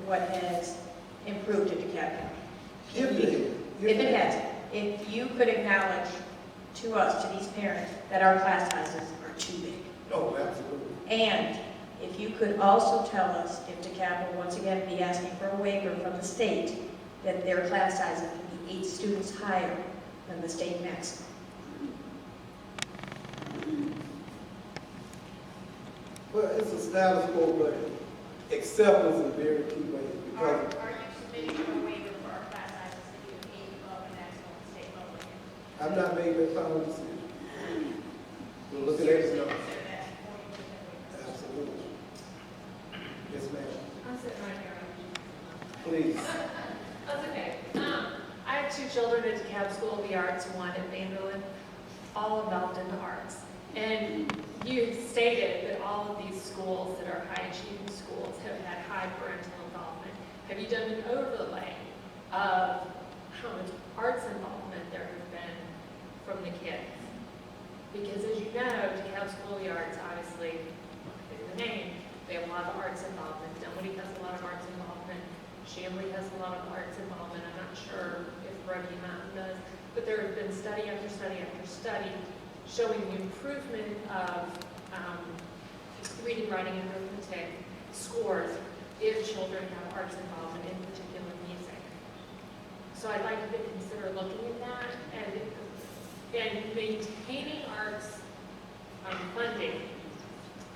what has improved at DeKalb County. If it has, if you could acknowledge to us, to these parents, that our class sizes are too big. Oh, absolutely. And if you could also tell us if DeKalb will once again be asking for a waiver from the state, that their class sizes can be 8 students higher than the state maximum. Well, it's a status quo, but acceptance is very key way because Are you submitting for a waiver for our class sizes to be 8 above the maximum state level? I've not made that final decision. We're looking at it now. Absolutely. Yes, ma'am. I'm sitting right here. Please. That's okay. I have 2 children at DeKalb School of the Arts, 1 at Vanderlyn, all involved in the arts. And you stated that all of these schools that are high-achieving schools have had high parental involvement. Have you done an overlay of how much arts involvement there has been from the kids? Because as you know, DeKalb School of the Arts, obviously, in the name, they have a lot of arts involvement. Dunwoody has a lot of arts involvement. Chamblee has a lot of arts involvement. I'm not sure if Rocky Mountain does, but there has been study after study after study showing the improvement of reading, writing, and arithmetic scores if children have arts involvement, in particular music. So I'd like you to consider looking at that and maintaining arts funding,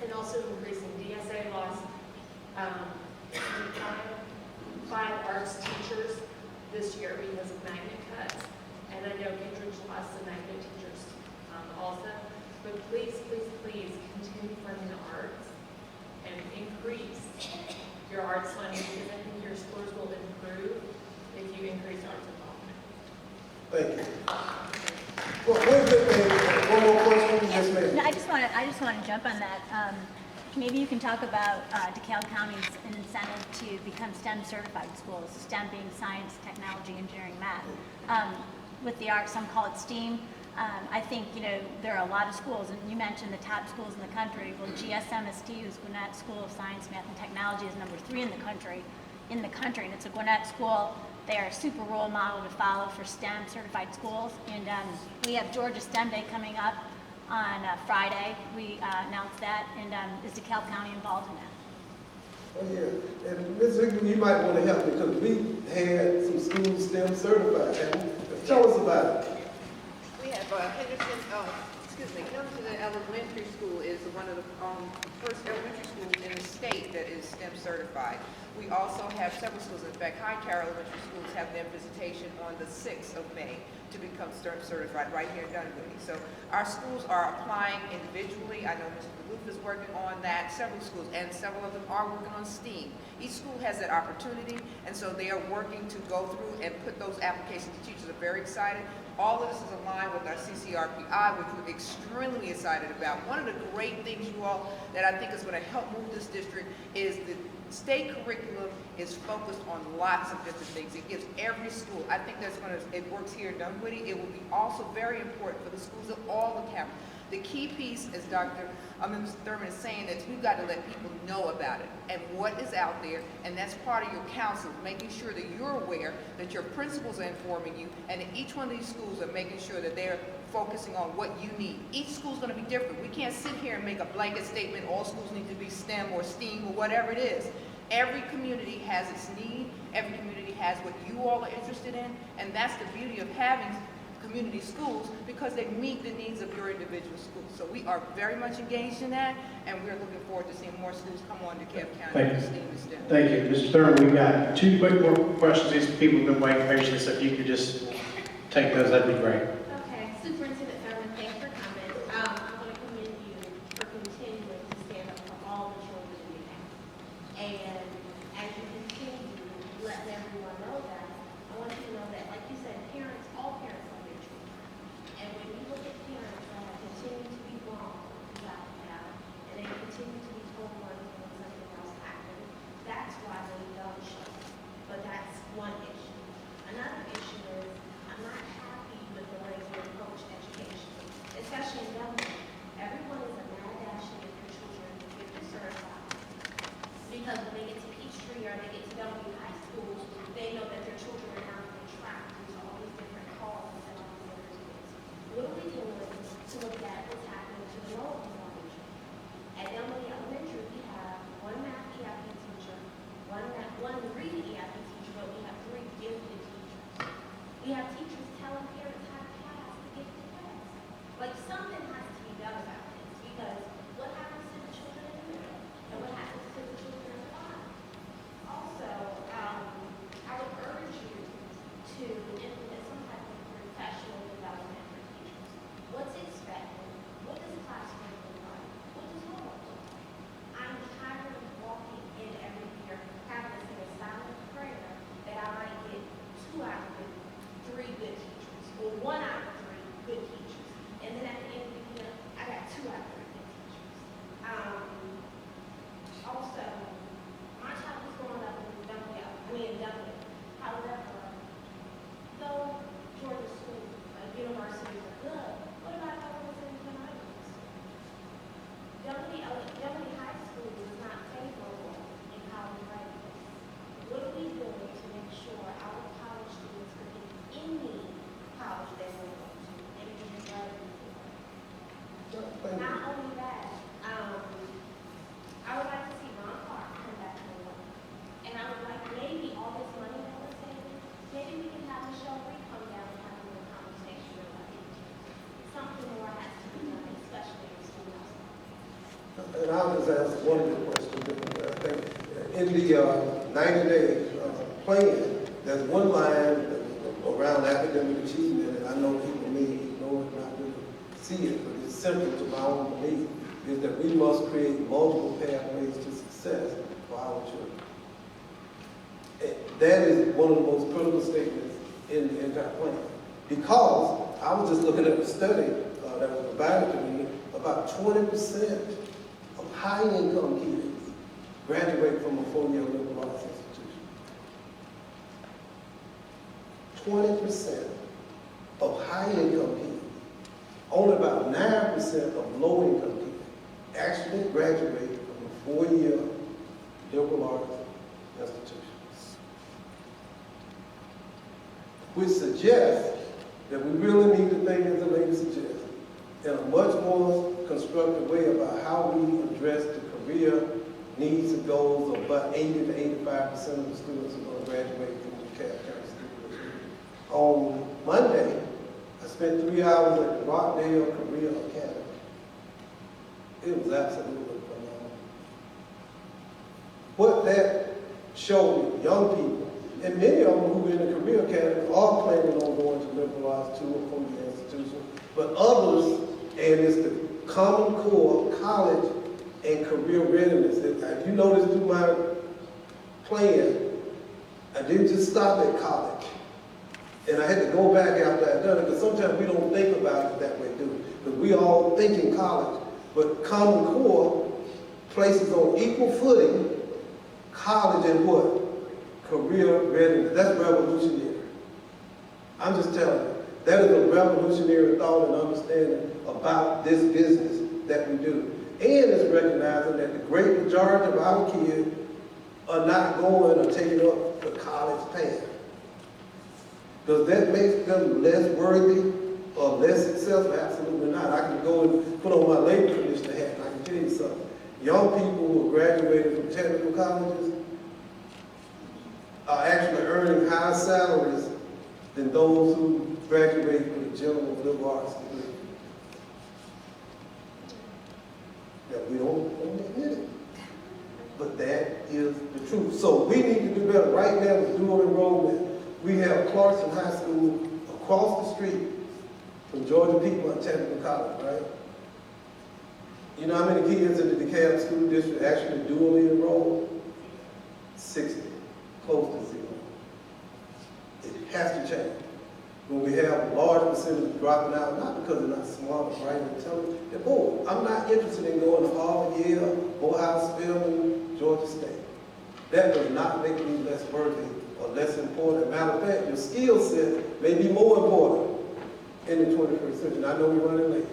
and also increasing DSA lost 5 arts teachers this year because of magnet cuts, and I know Kittredge lost some magnet teachers also. But please, please, please continue funding the arts and increase your arts funding, because I think your scores will improve if you increase arts involvement. Thank you. Well, wait a minute. One more question. Yes, ma'am. No, I just want to jump on that. Maybe you can talk about DeKalb County's incentive to become STEM certified schools, STEM being science, technology, engineering, math. With the arts, some call it STEAM. I think, there are a lot of schools, and you mentioned the top schools in the country. Well, GSMST, who's Gwinnett School of Science, Math, and Technology, is number 3 in the country, and it's a Gwinnett school. They are a super role model to follow for STEM certified schools, and we have Georgia STEM Day coming up on Friday. We announced that, and is DeKalb County involved in that? Oh, yeah. And Ms. Hickman, you might want to help me because we had some schools STEM certified. Tell us about it. We have Henderson Elementary School is one of the first elementary schools in the state that is STEM certified. We also have several schools. In fact, Hightower Elementary Schools have their visitation on the 6th of May to become STEM certified right here in Dunwoody. So our schools are applying individually. I know Mr. Maloof is working on that, several schools, and several of them are working on STEAM. Each school has that opportunity, and so they are working to go through and put those applications. The teachers are very excited. All of this is aligned with our CCRPI, which we're extremely excited about. One of the great things, you all, that I think is going to help move this district is the state curriculum is focused on lots of different things. It gives every school, I think that's going to, it works here in Dunwoody. It will be also very important for the schools of all the counties. The key piece, as Mr. Thurmond is saying, is we've got to let people know about it and what is out there, and that's part of your council, making sure that you're aware, that your principals are informing you, and that each one of these schools are making sure that they're focusing on what you need. Each school's going to be different. We can't sit here and make a blanket statement, all schools need to be STEM or STEAM or whatever it is. Every community has its need, every community has what you all are interested in, and that's the beauty of having community schools, because they meet the needs of your individual schools. So we are very much engaged in that, and we're looking forward to seeing more schools come on to DeKalb County and STEAM and STEM. Thank you. Mr. Thurmond, we've got 2 quick more questions. These people have been waiting patiently, so if you could just take those, that'd be great. Okay, Superintendent Thurmond, thanks for coming. I want to commend you for continuing to stand up for all the children you have. And as you continue letting everyone know that, I want you to know that, like you said, parents, all parents love their children. And when you look at parents that have continued to be wrong about now, and they continue to be told one thing when something else happens, that's why they don't show. But that's one issue. Another issue is, I'm not happy with the way we approach education. And I'll just ask one of the questions. I think in the 90-day plan, there's one line around academic achievement, and I know people may ignore it, not really see it, but it's central to my own belief, is that we must create multiple pathways to success for our children. And that is one of the most critical statements in the entire plan. Because I was just looking at a study that was provided to me, about 20% of high-income kids graduate from a four-year liberal arts institution. 20% of high-income kids. Only about 9% of low-income kids actually graduate from a four-year liberal arts institution. Which suggests that we really need to think, as the lady suggests, in a much more constructive way about how we address the career needs and goals of about 80 to 85% of the students who are going to graduate from the DeKalb County School District. On Monday, I spent 3 hours at the Rockdale Career Academy. It was absolutely phenomenal. What that showed young people, and many of them who were in the Career Academy are planning on going to liberal arts to or from the institution, but others, and it's the Common Core college and career readiness. If you notice through my plan, I didn't just stop at college. And I had to go back after I'd done it, because sometimes we don't think about it that way, do we? Because we all think in college, but Common Core places on equal footing college and what? Career readiness. That's revolutionary. I'm just telling you, that is a revolutionary thought and understanding about this business that we do. And it's recognizing that the great majority of our kids are not going or taking up the college path. Does that make them less worthy or less successful? Absolutely not. I can go and put on my labor commissioner hat and I can tell you something. Young people who are graduating from technical colleges are actually earning higher salaries than those who graduate with a general liberal arts degree. That we don't admit it. But that is the truth. So we need to do better. Right now with dual enrollment, we have Clarkson High School across the street from Georgia Piedmont Technical College, right? You know how many kids in the DeKalb School District actually dually enrolled? 60, close to zero. It has to change. When we have a large percentage dropping out, not because they're not smart or bright and intelligent, they're bored. I'm not interested in going to Harvard, Yale, Morehouse, Spelman, Georgia State. That does not make me less worthy or less important. Matter of fact, your skill set may be more important in the 21st century. I know we're running late.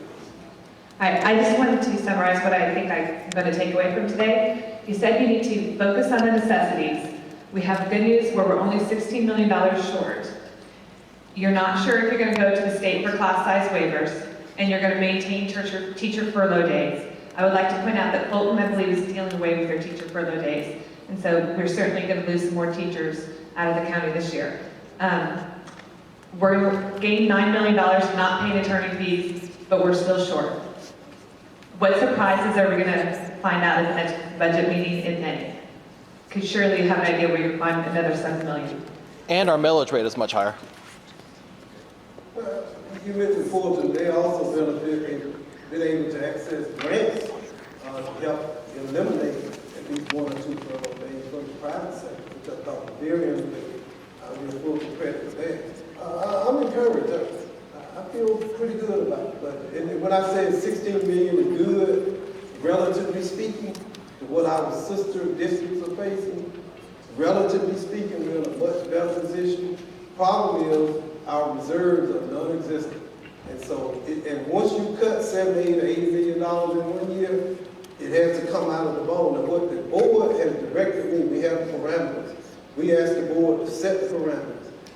I just wanted to summarize what I think I'm going to take away from today. You said you need to focus on the necessities. We have good news where we're only $16 million short. You're not sure if you're going to go to the state for class size waivers, and you're going to maintain teacher furlough days. I would like to point out that Fulton, I believe, is stealing away with their teacher furlough days. And so we're certainly going to lose some more teachers out of the county this year. We're gaining $9 million from not paying attorney fees, but we're still short. What surprises are we going to find out at the next budget meeting in May? Because surely you have an idea where you're going to find another $7 million. And our millage rate is much higher. Well, you mentioned Fulton, they also been able to access grants to help eliminate at least 1 or 2 furlough days from the private sector, which I thought was very innovative. I give Fulton credit for that. I'm encouraged. I feel pretty good about it. But when I say 16 million is good, relatively speaking, to what our sister districts are facing, relatively speaking, we're in a much better position. Problem is, our reserves are non-existent. And so, and once you cut $70 to $80 million in 1 year, it has to come out of the bone. And what the board has directed me, we have parameters. We asked the board to set the parameters.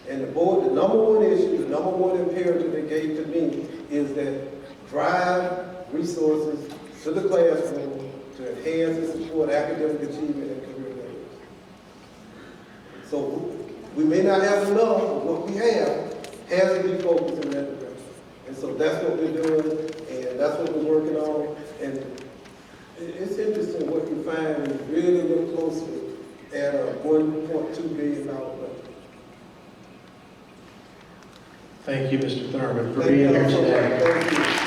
And the board, the number one issue, the number one imperative they gave to me is that drive resources to the classroom to enhance and support academic achievement and career readiness. So we may not have enough, but what we have has to be focused in that direction. And so that's what we're doing, and that's what we're working on. And It's interesting what you find when you really look closely at a $1.2 billion budget. Thank you, Mr. Thurmond, for Thank being you here all so much. today. Thank you.